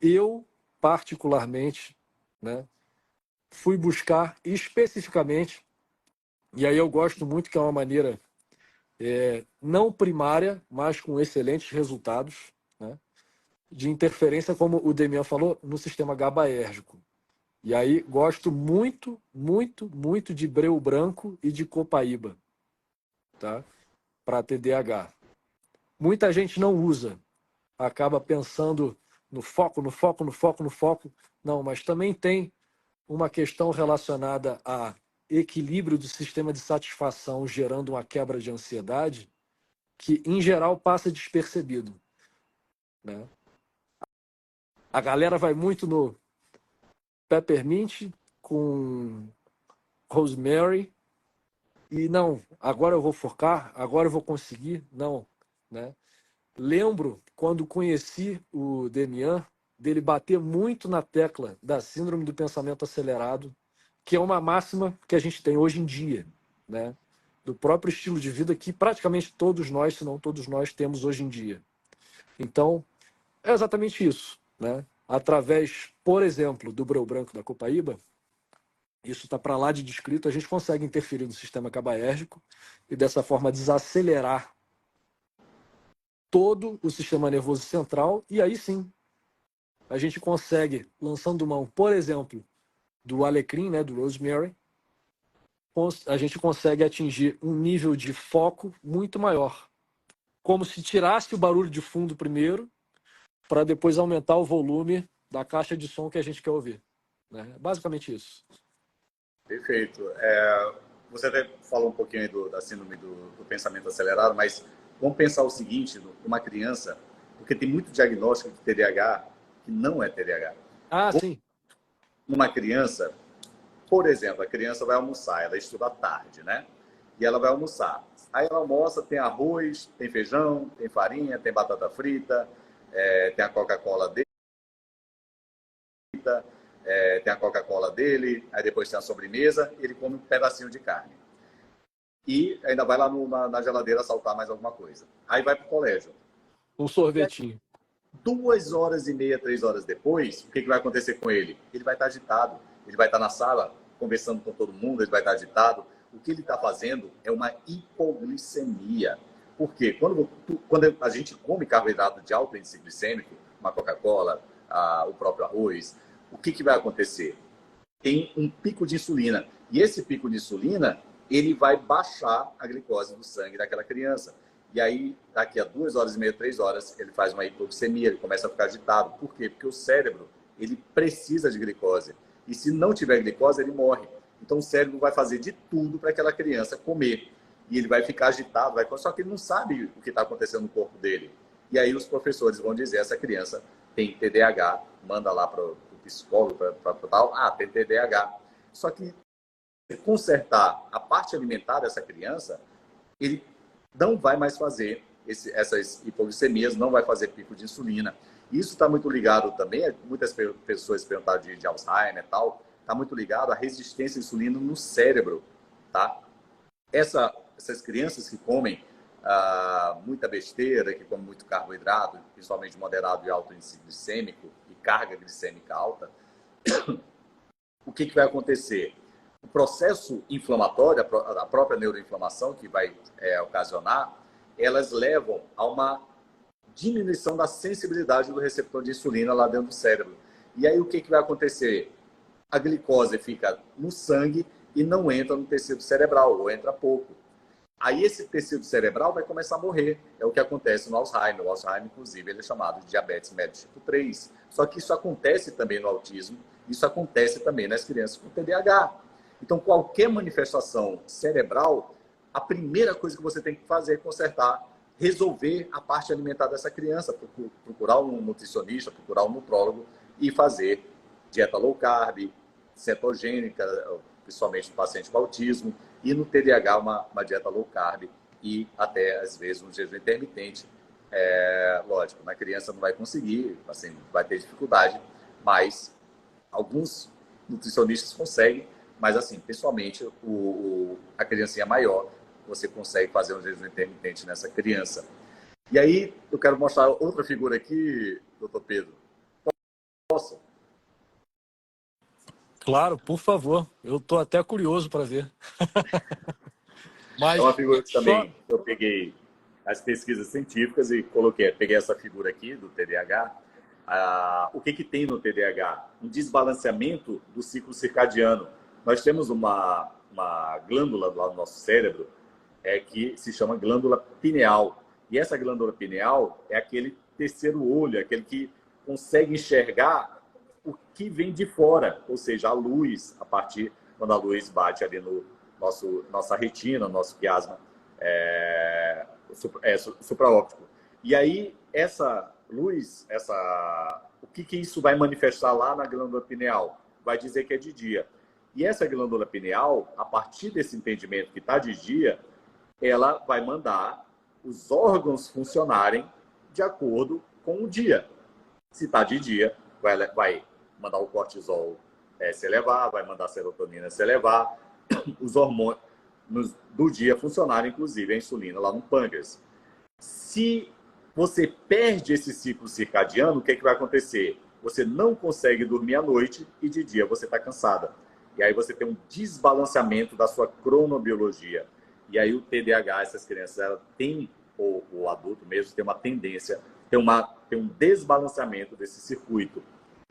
Eu, particularmente, né, fui buscar especificamente, e aí eu gosto muito que é uma maneira não primária, mas com excelentes resultados, né, de interferência, como o Demian falou, no sistema GABAérgico. E aí gosto muito, muito, muito de breu branco e de copaíba, tá? Para TDAH. Muita gente não usa, acaba pensando no foco, no foco, no foco, no foco. Não, mas também tem uma questão relacionada a equilíbrio do sistema de satisfação gerando uma quebra de ansiedade que, em geral, passa despercebido, né? A galera vai muito no peppermint com rosemary e não, agora eu vou focar, agora eu vou conseguir, não, né? Lembro quando conheci o Demian dele bater muito na tecla da síndrome do pensamento acelerado, que é uma máxima que a gente tem hoje em dia, né? Do próprio estilo de vida que praticamente todos nós, se não todos nós, temos hoje em dia. Então, é exatamente isso, né? Através, por exemplo, do breu branco da copaíba, isso está para lá de descrito, a gente consegue interferir no sistema GABAérgico e dessa forma desacelerar todo o sistema nervoso central e aí sim a gente consegue, lançando mão, por exemplo, do alecrim, né, do rosemary, a gente consegue atingir um nível de foco muito maior. Como se tirasse o barulho de fundo primeiro, para depois aumentar o volume da caixa de som que a gente quer ouvir. Né? Basicamente isso. Perfeito. Você até falou um pouquinho aí da síndrome do pensamento acelerado, mas vamos pensar o seguinte, uma criança, porque tem muito diagnóstico de TDAH que não é TDAH. Ah, sim. Uma criança, por exemplo, a criança vai almoçar, ela estuda à tarde, né? E ela vai almoçar. Aí ela almoça, tem arroz, tem feijão, tem farinha, tem batata frita, tem a Coca-Cola dele, tem a Coca-Cola dele, aí depois tem a sobremesa, ele come um pedacinho de carne. E ainda vai lá na geladeira saltar mais alguma coisa. Aí vai para o colégio. Um sorvetinho. 2h30, 3 horas depois, o que vai acontecer com ele? Ele vai estar agitado, ele vai estar na sala conversando com todo mundo, ele vai estar agitado. O que ele está fazendo é uma hipoglicemia. Por quê? Quando a gente come carboidrato de alto índice glicêmico, uma Coca-Cola, o próprio arroz, o que vai acontecer? Tem um pico de insulina. E esse pico de insulina, ele vai baixar a glicose do sangue daquela criança. E aí, daqui a 2h30, 3 horas, ele faz uma hipoglicemia, ele começa a ficar agitado. Por quê? Porque o cérebro, ele precisa de glicose. E se não tiver glicose, ele morre. Então, o cérebro vai fazer de tudo para aquela criança comer. E ele vai ficar agitado, só que ele não sabe o que está acontecendo no corpo dele. E aí, os professores vão dizer, essa criança tem TDAH, manda lá para o psicólogo, para tal, tem TDAH. Só que consertar a parte alimentar dessa criança, ele não vai mais fazer essas hipoglicemias, não vai fazer pico de insulina. Isso está muito ligado também, muitas pessoas perguntaram de Alzheimer e tal, está muito ligado à resistência à insulina no cérebro, tá? Essas crianças que comem muita besteira, que comem muito carboidrato, principalmente moderado e alto índice glicêmico e carga glicêmica alta, o que vai acontecer? O processo inflamatório, a própria neuroinflamação que vai ocasionar, elas levam a uma diminuição da sensibilidade do receptor de insulina lá dentro do cérebro. E aí o que vai acontecer? A glicose fica no sangue e não entra no tecido cerebral, ou entra pouco. Aí esse tecido cerebral vai começar a morrer. É o que acontece no Alzheimer. O Alzheimer, inclusive, ele é chamado de diabetes mellitus tipo 3. Só que isso acontece também no autismo, isso acontece também nas crianças com TDAH. Então, qualquer manifestação cerebral, a primeira coisa que você tem que fazer é consertar, resolver a parte alimentar dessa criança, procurar um nutricionista, procurar um nutrólogo e fazer dieta low carb, cetogênica, principalmente no paciente com autismo, e no TDAH uma dieta low carb e até, às vezes, um jejum intermitente. Lógico, na criança não vai conseguir, assim, vai ter dificuldade, mas alguns nutricionistas conseguem, mas assim, pessoalmente, a criancinha maior, você consegue fazer um jejum intermitente nessa criança. E aí, eu quero mostrar outra figura aqui, doutor Pedro. Posso? Claro, por favor. Eu estou até curioso para ver. É Mas uma figura que também eu peguei as pesquisas científicas e peguei essa figura aqui do TDAH. O que tem no TDAH? Um desbalanceamento do ciclo circadiano. Nós temos uma glândula lá no nosso cérebro que se chama glândula pineal. E essa glândula pineal é aquele terceiro olho, aquele que consegue enxergar o que vem de fora, ou seja, a luz, a partir quando a luz bate ali no nossa retina, nosso quiasma supraóptico. E aí, essa luz, o que isso vai manifestar lá na glândula pineal? Vai dizer que é de dia. E essa glândula pineal, a partir desse entendimento que está de dia, ela vai mandar os órgãos funcionarem de acordo com o dia. Se está de dia, vai mandar o cortisol se elevar, vai mandar a serotonina se elevar, os hormônios do dia funcionarem, inclusive a insulina lá no pâncreas. Se você perde esse ciclo circadiano, o que vai acontecer? Você não consegue dormir à noite e de dia você está cansada. E aí você tem um desbalanceamento da sua cronobiologia. E aí o TDAH, essas crianças, ela tem, ou o adulto mesmo, tem uma tendência, tem um desbalanceamento desse circuito.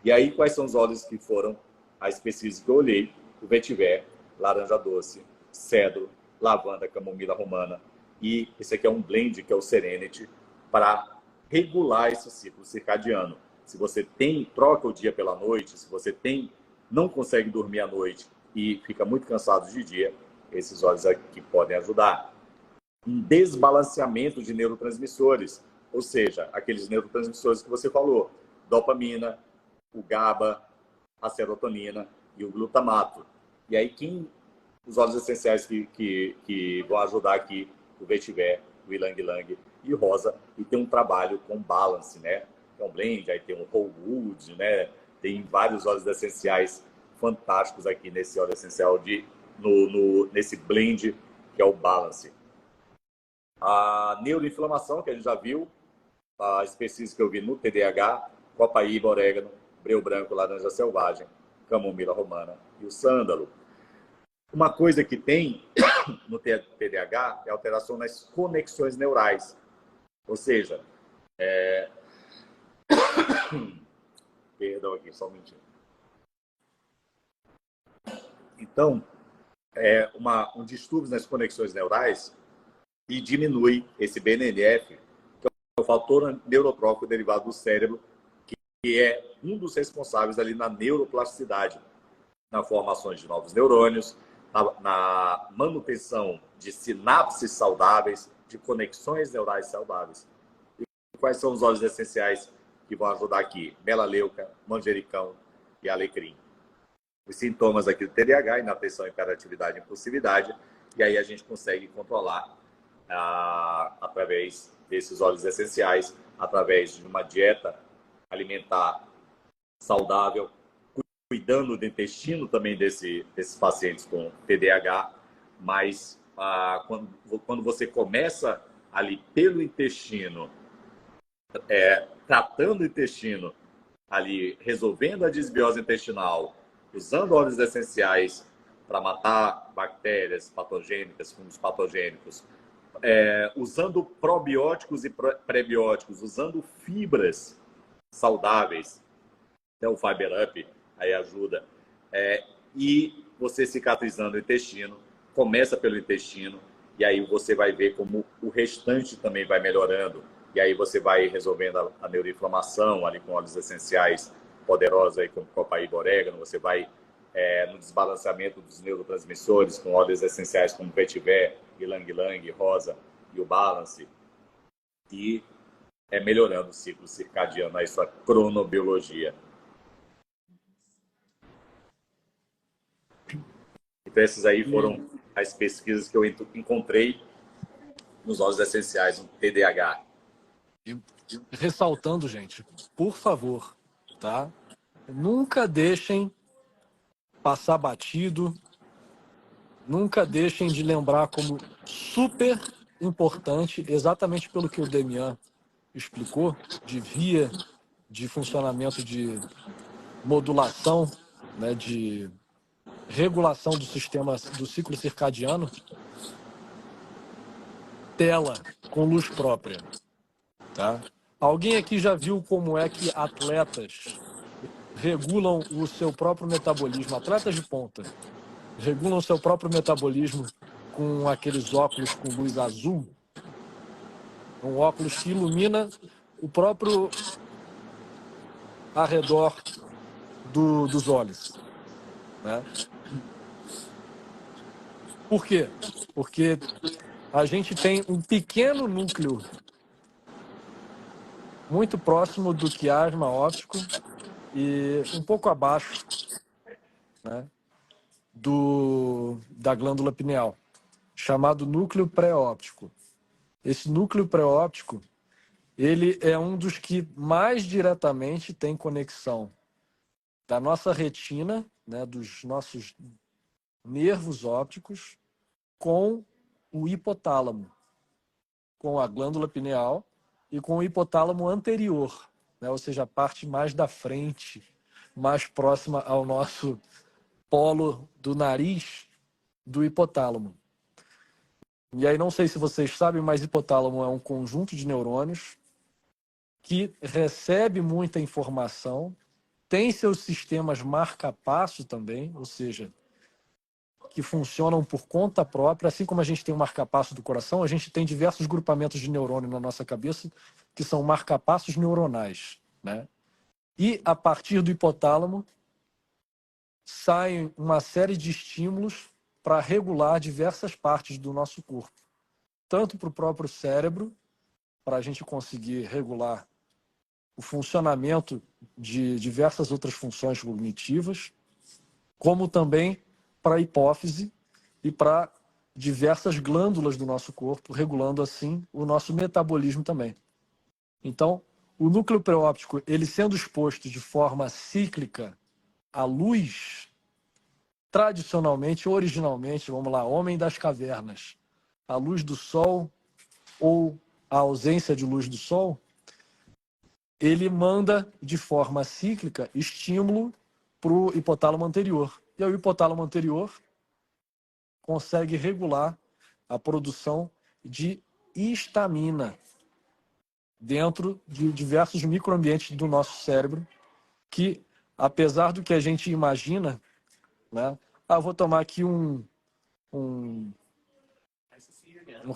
E aí quais são os óleos que foram as pesquisas que eu olhei? O vetiver, laranja doce, cedro, lavanda, camomila romana. E esse aqui é um blend, que é o Serenity, para regular esse ciclo circadiano. Se você troca o dia pela noite, se você não consegue dormir à noite e fica muito cansado de dia, esses óleos aqui podem ajudar. Um desbalanceamento de neurotransmissores, ou seja, aqueles neurotransmissores que você falou, dopamina, o GABA, a serotonina e o glutamato. E aí, os óleos essenciais que vão ajudar aqui, o vetiver, o ylang ylang e o rosa, e tem um trabalho com balance, né? Tem um blend, aí tem um whole wood, né? Tem vários óleos essenciais fantásticos aqui nesse óleo essencial nesse blend que é o balance. A neuroinflamação, que a gente já viu, a específica que eu vi no TDAH, copaíba, orégano, breu branco, laranja selvagem, camomila romana e o sândalo. Uma coisa que tem no TDAH é alteração nas conexões neurais. Ou seja, perdão aqui, só um minutinho. Então, um distúrbio nas conexões neurais e diminui esse BNNF, que é o fator neurotrófico derivado do cérebro, que é um dos responsáveis ali na neuroplasticidade, na formação de novos neurônios, na manutenção de sinapses saudáveis, de conexões neurais saudáveis. E quais são os óleos essenciais que vão ajudar aqui? Melaleuca, manjericão e alecrim. Os sintomas aqui do TDAH, inatenção, hiperatividade e impulsividade, e aí a gente consegue controlar através desses óleos essenciais, através de uma dieta alimentar saudável, cuidando do intestino também desses pacientes com TDAH, mas quando você começa ali pelo intestino, tratando o intestino, ali resolvendo a desbiose intestinal, usando óleos essenciais para matar bactérias patogênicas, fungos patogênicos, usando probióticos e prebióticos, usando fibras saudáveis, até o Fiber Up aí ajuda, e você cicatrizando o intestino, começa pelo intestino, e aí você vai ver como o restante também vai melhorando, e aí você vai resolvendo a neuroinflamação ali com óleos essenciais poderosos aí como copaíba, orégano, você vai no desbalanceamento dos neurotransmissores com óleos essenciais como vetiver, ylang-ylang, rosa e o balance, e melhorando o ciclo circadiano, aí sua cronobiologia. Então, essas aí foram as pesquisas que eu encontrei nos óleos essenciais no TDAH. E ressaltando, gente, por favor, tá? Nunca deixem passar batido, nunca deixem de lembrar como super importante, exatamente pelo que o Demian explicou, de via de funcionamento de modulação, né, de regulação do sistema do ciclo circadiano, tela com luz própria, tá? Alguém aqui já viu como é que atletas regulam o seu próprio metabolismo, atletas de ponta, regulam o seu próprio metabolismo com aqueles óculos com luz azul, um óculos que ilumina o próprio arredor dos olhos, né? Por quê? Porque a gente tem um pequeno núcleo muito próximo do quiasma óptico e um pouco abaixo, né, da glândula pineal, chamado núcleo pré-óptico. Esse núcleo pré-óptico, ele é um dos que mais diretamente tem conexão da nossa retina, né, dos nossos nervos ópticos, com o hipotálamo, com a glândula pineal e com o hipotálamo anterior, né, ou seja, a parte mais da frente, mais próxima ao nosso polo do nariz do hipotálamo. E aí, não sei se vocês sabem, mas hipotálamo é um conjunto de neurônios que recebe muita informação, tem seus sistemas marca-passo também, ou seja, que funcionam por conta própria. Assim como a gente tem o marca-passo do coração, a gente tem diversos grupamentos de neurônio na nossa cabeça que são marca-passos neuronais, né? E a partir do hipotálamo saem uma série de estímulos para regular diversas partes do nosso corpo, tanto para o próprio cérebro, para a gente conseguir regular o funcionamento de diversas outras funções cognitivas, como também para a hipófise e para diversas glândulas do nosso corpo, regulando assim o nosso metabolismo também. Então, o núcleo pré-óptico, ele sendo exposto de forma cíclica à luz, tradicionalmente, originalmente, vamos lá, homem das cavernas, a luz do sol ou a ausência de luz do sol, ele manda de forma cíclica estímulo para o hipotálamo anterior. E o hipotálamo anterior consegue regular a produção de histamina dentro de diversos microambientes do nosso cérebro, que, apesar do que a gente imagina, né? Vou tomar aqui um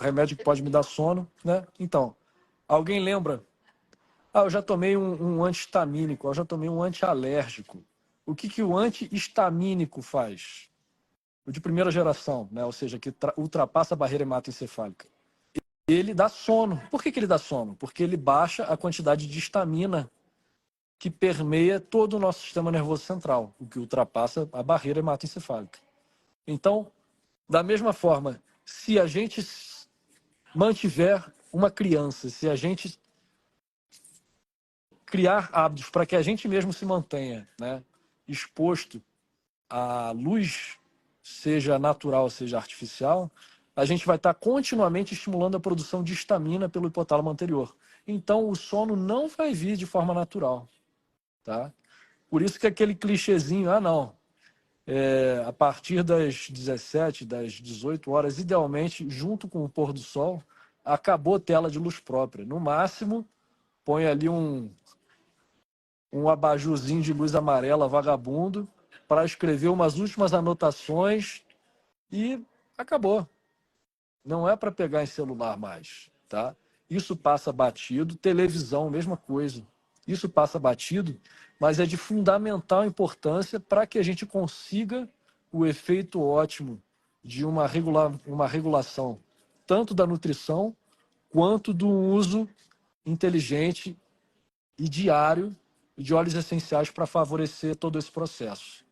remédio que pode me dar sono, né? Então, alguém lembra? Eu já tomei um antihistamínico, eu já tomei um antialérgico. O que o antihistamínico faz? O de primeira geração, né? Ou seja, que ultrapassa a barreira hematoencefálica. Ele dá sono. Por que ele dá sono? Porque ele baixa a quantidade de histamina que permeia todo o nosso sistema nervoso central, o que ultrapassa a barreira hematoencefálica. Então, da mesma forma, se a gente mantiver uma criança, se a gente criar hábitos para que a gente mesmo se mantenha, né, exposto à luz, seja natural, seja artificial, a gente vai estar continuamente estimulando a produção de histamina pelo hipotálamo anterior. Então, o sono não vai vir de forma natural, tá? Por isso que aquele clichêzinho, não, a partir das 17, das 18 horas, idealmente, junto com o pôr do sol, acabou tela de luz própria. No máximo, põe ali um abajurzinho de luz amarela vagabundo para escrever umas últimas anotações e acabou. Não é para pegar em celular mais, tá? Isso passa batido, televisão, mesma coisa. Isso passa batido, mas é de fundamental importância para que a gente consiga o efeito ótimo de uma regulação tanto da nutrição quanto do uso inteligente e diário de óleos essenciais para favorecer todo esse processo.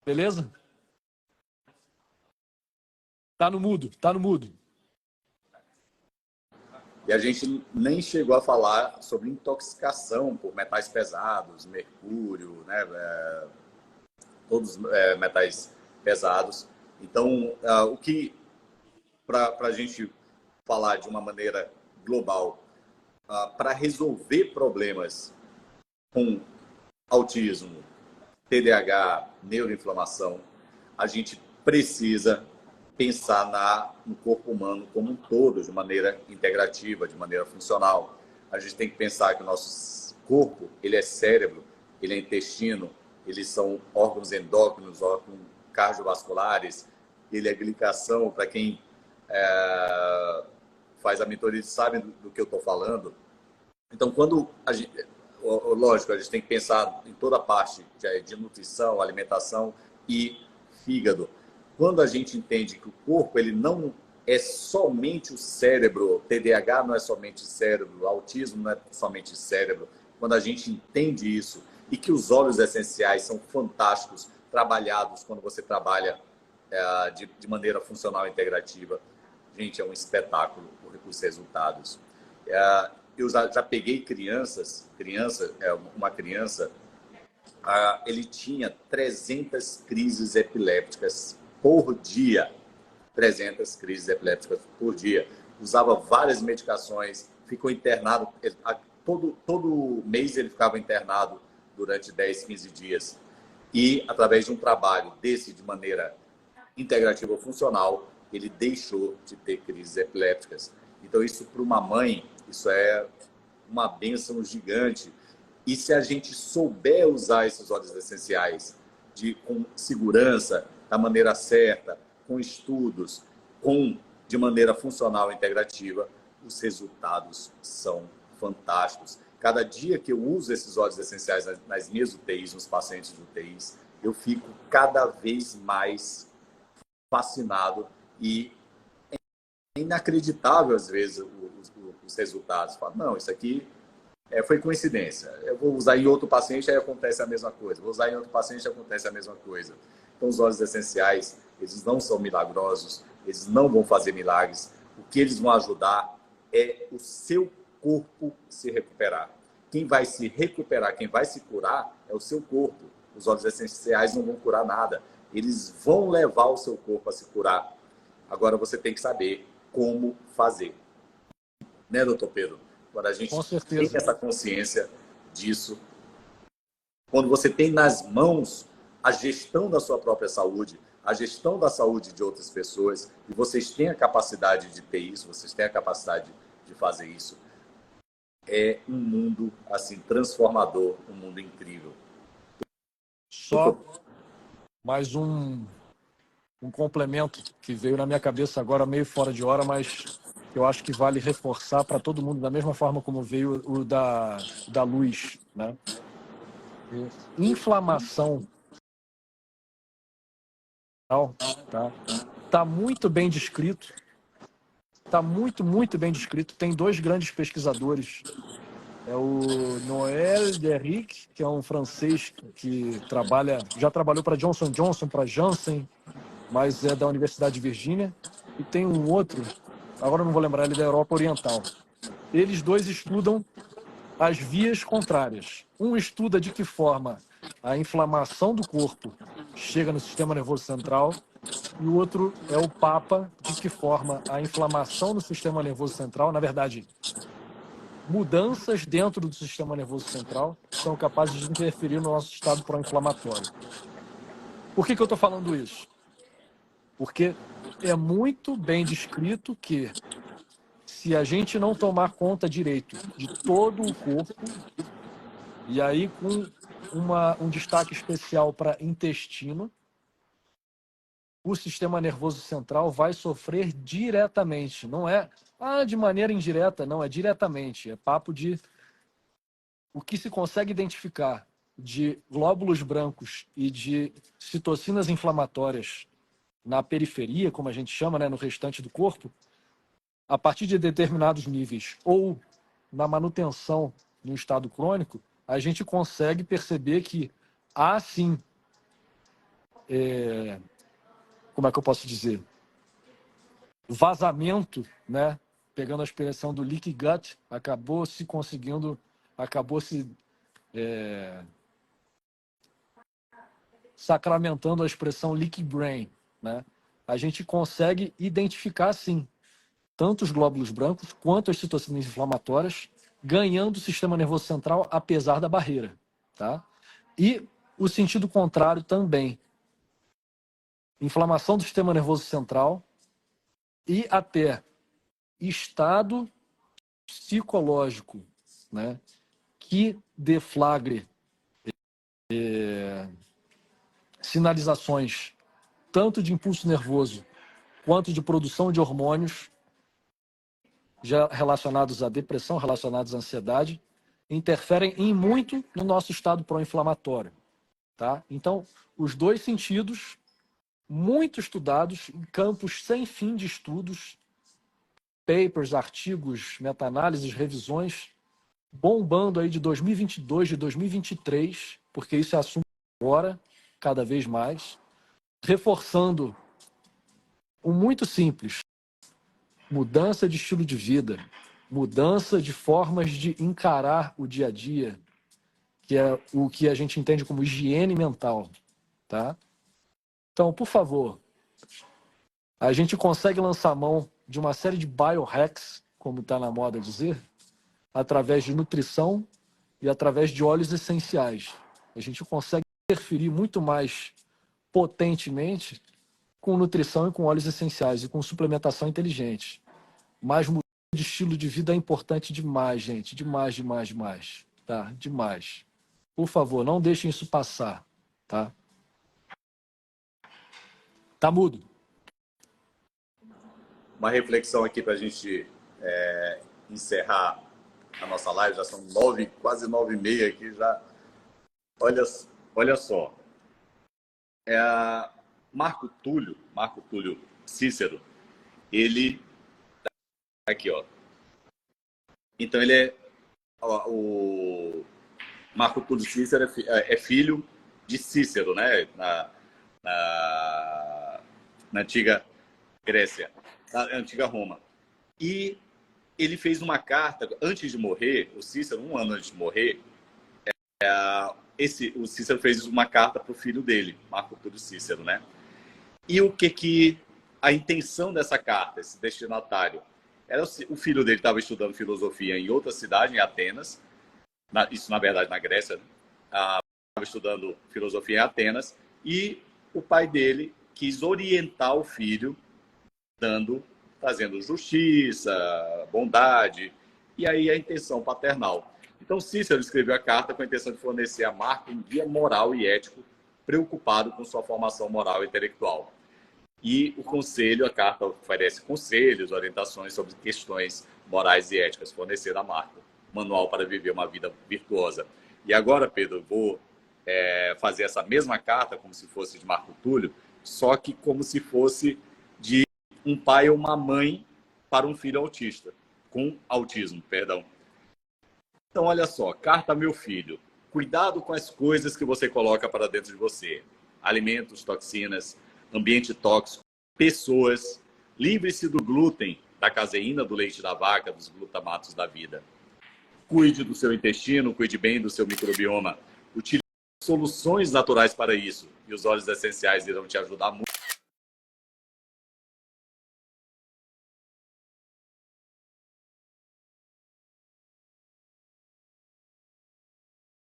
Beleza? Tá no mudo, tá no mudo. E a gente nem chegou a falar sobre intoxicação por metais pesados, mercúrio, né? Todos metais pesados. Então, o que, para a gente falar de uma maneira global, para resolver problemas com autismo, TDAH, neuroinflamação, a gente precisa pensar no corpo humano como um todo, de maneira integrativa, de maneira funcional. A gente tem que pensar que o nosso corpo, ele é cérebro, ele é intestino, eles são órgãos endócrinos, órgãos cardiovasculares, ele é glicação, para quem faz a mentoria sabe do que eu estou falando. Então, quando a gente, lógico, a gente tem que pensar em toda a parte de nutrição, alimentação e fígado. Quando a gente entende que o corpo ele não é somente o cérebro, TDAH não é somente cérebro, autismo não é somente cérebro, quando a gente entende isso e que os óleos essenciais são fantásticos, trabalhados quando você trabalha de maneira funcional e integrativa, gente, é um espetáculo os resultados. Eu já peguei uma criança, ele tinha 300 crises epilépticas por dia. 300 crises epilépticas por dia. Usava várias medicações, ficou internado. Todo mês ele ficava internado durante 10, 15 dias. E, através de um trabalho desse, de maneira integrativa ou funcional, ele deixou de ter crises epilépticas. Então, isso para uma mãe, isso é uma bênção gigante. E se a gente souber usar esses óleos essenciais com segurança, da maneira certa, com estudos, de maneira funcional e integrativa, os resultados são fantásticos. Cada dia que eu uso esses óleos essenciais nas minhas UTIs, nos pacientes de UTIs, eu fico cada vez mais fascinado e é inacreditável, às vezes, os resultados. Falo, não, isso aqui foi coincidência. Eu vou usar em outro paciente, aí acontece a mesma coisa. Vou usar em outro paciente, acontece a mesma coisa. Então, os óleos essenciais, eles não são milagrosos, eles não vão fazer milagres. O que eles vão ajudar é o seu corpo se recuperar. Quem vai se recuperar, quem vai se curar é o seu corpo. Os óleos essenciais não vão curar nada. Eles vão levar o seu corpo a se curar. Agora, você tem que saber como fazer. Né, doutor Pedro? Quando a gente tem essa consciência disso, quando você tem nas mãos a gestão da sua própria saúde, a gestão da saúde de outras pessoas, e vocês têm a capacidade de ter isso, vocês têm a capacidade de fazer isso, é um mundo assim transformador, um mundo incrível. Só mais um complemento que veio na minha cabeça agora, meio fora de hora, mas eu acho que vale reforçar para todo mundo, da mesma forma como veio o da luz, né? Inflamação, tá muito bem descrito, tá muito bem descrito. Tem dois grandes pesquisadores, é o Noël Derrick, que é um francês que já trabalhou para Johnson & Johnson, para Janssen, mas é da Universidade de Virgínia, e tem um outro, agora eu não vou lembrar, ele é da Europa Oriental. Eles dois estudam as vias contrárias. Um estuda de que forma a inflamação do corpo chega no sistema nervoso central, e o outro é o Papa, de que forma a inflamação no sistema nervoso central, na verdade, mudanças dentro do sistema nervoso central, são capazes de interferir no nosso estado pró-inflamatório. Por que eu estou falando isso? Porque é muito bem descrito que, se a gente não tomar conta direito de todo o corpo, e aí com um destaque especial para intestino, o sistema nervoso central vai sofrer diretamente. Não é de maneira indireta, não, é diretamente. É papo de o que se consegue identificar de glóbulos brancos e de citocinas inflamatórias na periferia, como a gente chama, né, no restante do corpo, a partir de determinados níveis, ou na manutenção no estado crônico, a gente consegue perceber que há sim, como é que eu posso dizer, vazamento, né? Pegando a expressão do leaky gut, acabou se sacramentando a expressão leaky brain, né? A gente consegue identificar sim tanto os glóbulos brancos quanto as citocinas inflamatórias ganhando o sistema nervoso central apesar da barreira, tá? E o sentido contrário também. Inflamação do sistema nervoso central e até estado psicológico, né, que deflagre sinalizações tanto de impulso nervoso quanto de produção de hormônios já relacionados à depressão, relacionados à ansiedade, interferem em muito no nosso estado pró-inflamatório, tá? Então, os dois sentidos muito estudados em campos sem fim de estudos, papers, artigos, meta-análises, revisões, bombando aí de 2022, de 2023, porque isso é assunto agora, cada vez mais, reforçando o muito simples: mudança de estilo de vida, mudança de formas de encarar o dia a dia, que é o que a gente entende como higiene mental, tá? Então, por favor, a gente consegue lançar mão de uma série de biohacks, como está na moda dizer, através de nutrição e através de óleos essenciais. A gente consegue interferir muito mais potentemente com nutrição e com óleos essenciais e com suplementação inteligente. Mas mudança de estilo de vida é importante demais, gente. Demais, demais, demais. Tá? Demais. Por favor, não deixem isso passar. Tá? Tá mudo. Uma reflexão aqui para a gente encerrar a nossa live. Já são 9, quase 9h30 aqui já. Olha só. Marco Túlio Cícero, ele... Aqui, ó. Então, o Marco Túlio Cícero é filho de Cícero, né? Na antiga Grécia, na antiga Roma. E ele fez uma carta, antes de morrer, o Cícero, um ano antes de morrer, o Cícero fez uma carta para o filho dele, Marco Túlio Cícero, né? E a intenção dessa carta, esse destinatário, era o filho dele estava estudando filosofia em outra cidade, em Atenas, isso na verdade na Grécia, né? Estava estudando filosofia em Atenas, e o pai dele quis orientar o filho, trazendo justiça, bondade, e aí a intenção paternal. Então Cícero escreveu a carta com a intenção de fornecer a Marco um guia moral e ético, preocupado com sua formação moral e intelectual. E o conselho, a carta oferece conselhos, orientações sobre questões morais e éticas, fornecendo a Marco manual para viver uma vida virtuosa. E agora, Pedro, eu vou fazer essa mesma carta, como se fosse de Marco Túlio, só que como se fosse de um pai ou uma mãe para um filho autista, com autismo, perdão. Então, olha só, carta meu filho. Cuidado com as coisas que você coloca para dentro de você. Alimentos, toxinas, ambiente tóxico, pessoas. Livre-se do glúten, da caseína, do leite da vaca, dos glutamatos da vida. Cuide do seu intestino, cuide bem do seu microbioma. Utilize soluções naturais para isso. E os óleos essenciais irão te ajudar muito.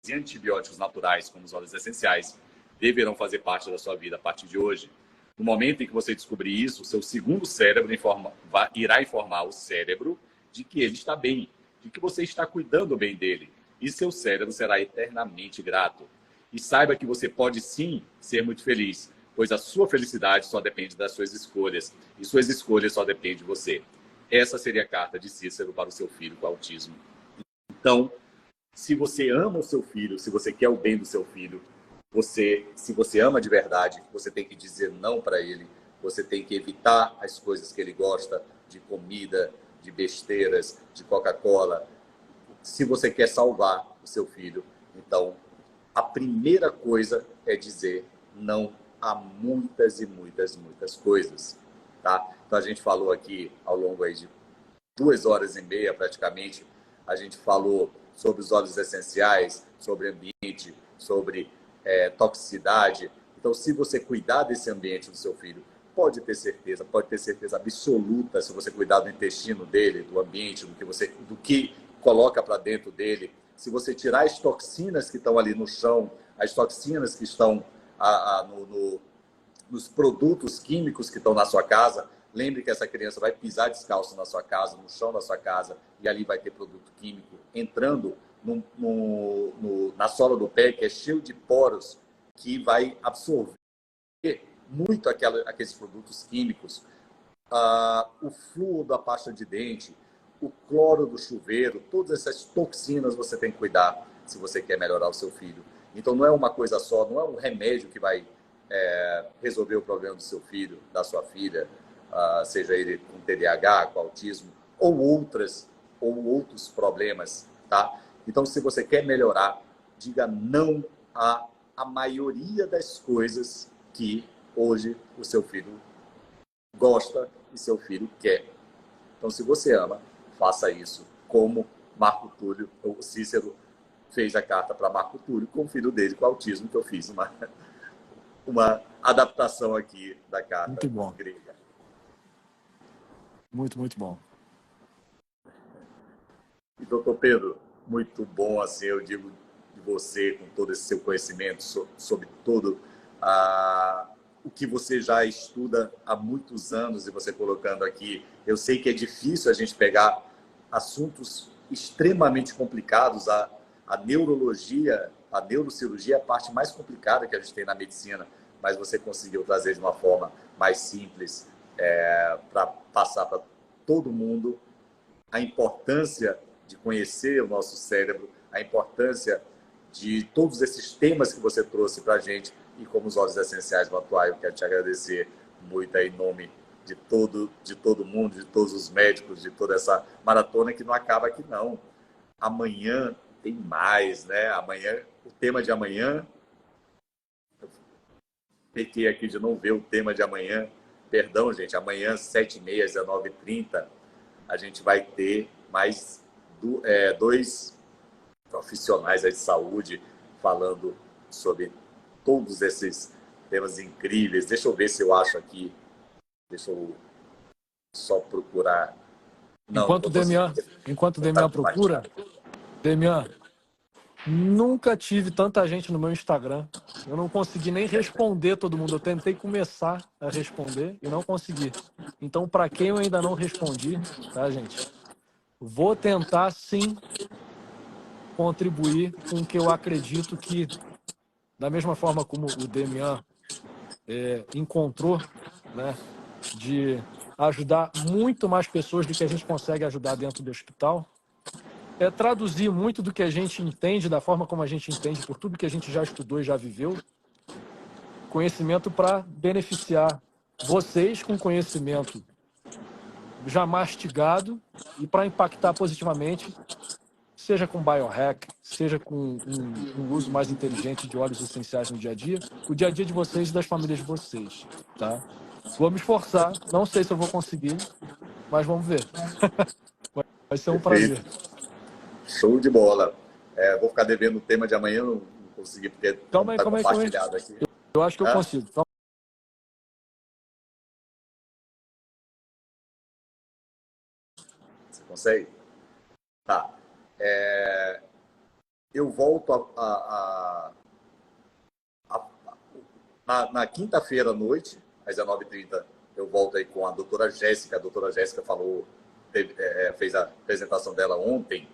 E antibióticos naturais, como os óleos essenciais, deverão fazer parte da sua vida a partir de hoje. No momento em que você descobrir isso, o seu segundo cérebro irá informar o cérebro de que ele está bem, de que você está cuidando bem dele. E seu cérebro será eternamente grato. E saiba que você pode sim ser muito feliz, pois a sua felicidade só depende das suas escolhas. E suas escolhas só dependem de você. Essa seria a carta de Cícero para o seu filho com autismo. Então, se você ama o seu filho, se você quer o bem do seu filho, se você ama de verdade, você tem que dizer não para ele, você tem que evitar as coisas que ele gosta, de comida, de besteiras, de Coca-Cola. Se você quer salvar o seu filho, então a primeira coisa é dizer não a muitas e muitas, muitas coisas, tá? Então a gente falou aqui ao longo aí de 2h30 praticamente, a gente falou sobre os óleos essenciais, sobre ambiente, sobre toxicidade. Então, se você cuidar desse ambiente do seu filho, pode ter certeza absoluta, se você cuidar do intestino dele, do ambiente, do que coloca para dentro dele, se você tirar as toxinas que estão ali no chão, as toxinas que estão nos produtos químicos que estão na sua casa, lembre que essa criança vai pisar descalço na sua casa, no chão da sua casa, e ali vai ter produto químico entrando na sola do pé, que é cheio de poros, que vai absorver muito aqueles produtos químicos. O flúor da pasta de dente, o cloro do chuveiro, todas essas toxinas você tem que cuidar se você quer melhorar o seu filho. Então não é uma coisa só, não é um remédio que vai resolver o problema do seu filho, da sua filha, seja ele com TDAH, com autismo, ou outros problemas, tá? Então, se você quer melhorar, diga não a maioria das coisas que hoje o seu filho gosta e seu filho quer. Então, se você ama, faça isso como Marco Túlio, ou Cícero fez a carta para Marco Túlio com o filho dele com autismo, que eu fiz uma adaptação aqui da carta Muito bom. grega. Muito, muito bom. E, doutor Pedro, muito bom, assim, eu digo de você, com todo esse seu conhecimento sobre todo o que você já estuda há muitos anos, e você colocando aqui. Eu sei que é difícil a gente pegar assuntos extremamente complicados. A neurologia, a neurocirurgia é a parte mais complicada que a gente tem na medicina, mas você conseguiu trazer de uma forma mais simples para passar para todo mundo a importância de conhecer o nosso cérebro, a importância de todos esses temas que você trouxe para a gente, e como os óleos essenciais vão atuar. Eu quero te agradecer muito em nome de todo mundo, de todos os médicos, de toda essa maratona que não acaba aqui não. Amanhã tem mais, né? Amanhã, o tema de amanhã, eu peguei aqui de não ver o tema de amanhã, perdão, gente, amanhã, 7h30, 19h30, a gente vai ter mais dois profissionais de saúde falando sobre todos esses temas incríveis. Deixa eu ver se eu acho aqui. Deixa eu só procurar. Não, enquanto o Demian procura, Demian, nunca tive tanta gente no meu Instagram. Eu não consegui nem responder todo mundo. Eu tentei começar a responder e não consegui. Então, para quem eu ainda não respondi, tá, gente? Vou tentar, sim, contribuir com o que eu acredito que, da mesma forma como o Demian encontrou, né, de ajudar muito mais pessoas do que a gente consegue ajudar dentro do hospital, traduzir muito do que a gente entende, da forma como a gente entende, por tudo que a gente já estudou e já viveu, conhecimento para beneficiar vocês com conhecimento já mastigado e para impactar positivamente, seja com biohack, seja com um uso mais inteligente de óleos essenciais no dia a dia, o dia a dia de vocês e das famílias de vocês, tá? Vou me esforçar, não sei se eu vou conseguir, mas vamos ver. Vai ser um prazer. Show de bola. Vou ficar devendo o tema de amanhã, não consegui, porque Calma aí, está calma aí, calma aí. compartilhado aqui. Eu acho que eu Hã? consigo. Calma. Você consegue? Tá. Eu volto na quinta-feira à noite, às 19h30, eu volto aí com a doutora Jéssica. A doutora Jéssica fez a apresentação dela ontem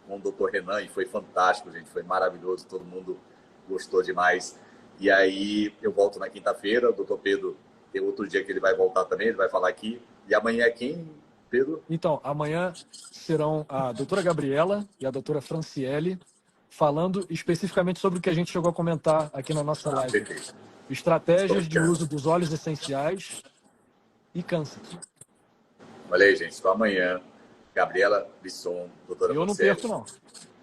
com o doutor Renan e foi fantástico, gente. Foi maravilhoso, todo mundo gostou demais. E aí eu volto na quinta-feira, o doutor Pedro tem outro dia que ele vai voltar também, ele vai falar aqui. E amanhã é quem, Pedro? Então, amanhã serão a doutora Gabriela e a doutora Franciele falando especificamente sobre o que a gente chegou a comentar aqui na nossa live. Perfeito. Estratégias de uso dos óleos essenciais e câncer. Olha aí, gente, então amanhã, Gabriela Bisson, doutora Eu não Franciele. perco, não.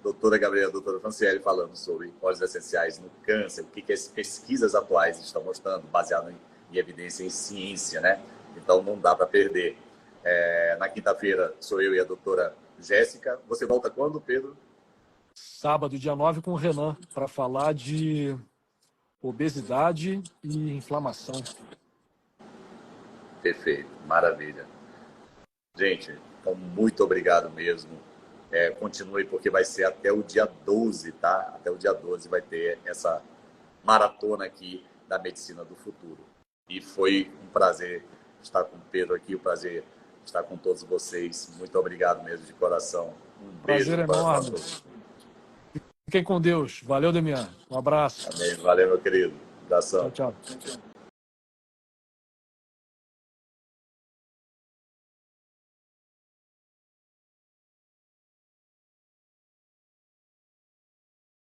Doutora Gabriela, doutora Franciele, falando sobre óleos essenciais no câncer, o que as pesquisas atuais estão mostrando, baseado em evidência, em ciência, né? Então não dá para perder. Na quinta-feira sou eu e a doutora Jéssica. Você volta quando, Pedro? Sábado, dia 9, com o Renan, para falar de obesidade e inflamação. Perfeito, maravilha. Gente, então muito obrigado mesmo. Continue, porque vai ser até o dia 12, tá? Até o dia 12 vai ter essa maratona aqui da Medicina do Futuro. E foi um prazer estar com o Pedro aqui, um prazer estar com todos vocês. Muito obrigado mesmo, de coração. Um beijo. Prazer enorme. Fiquem com Deus. Valeu, Demian. Um abraço. Amém. Valeu, meu querido. Abração. Tchau, tchau.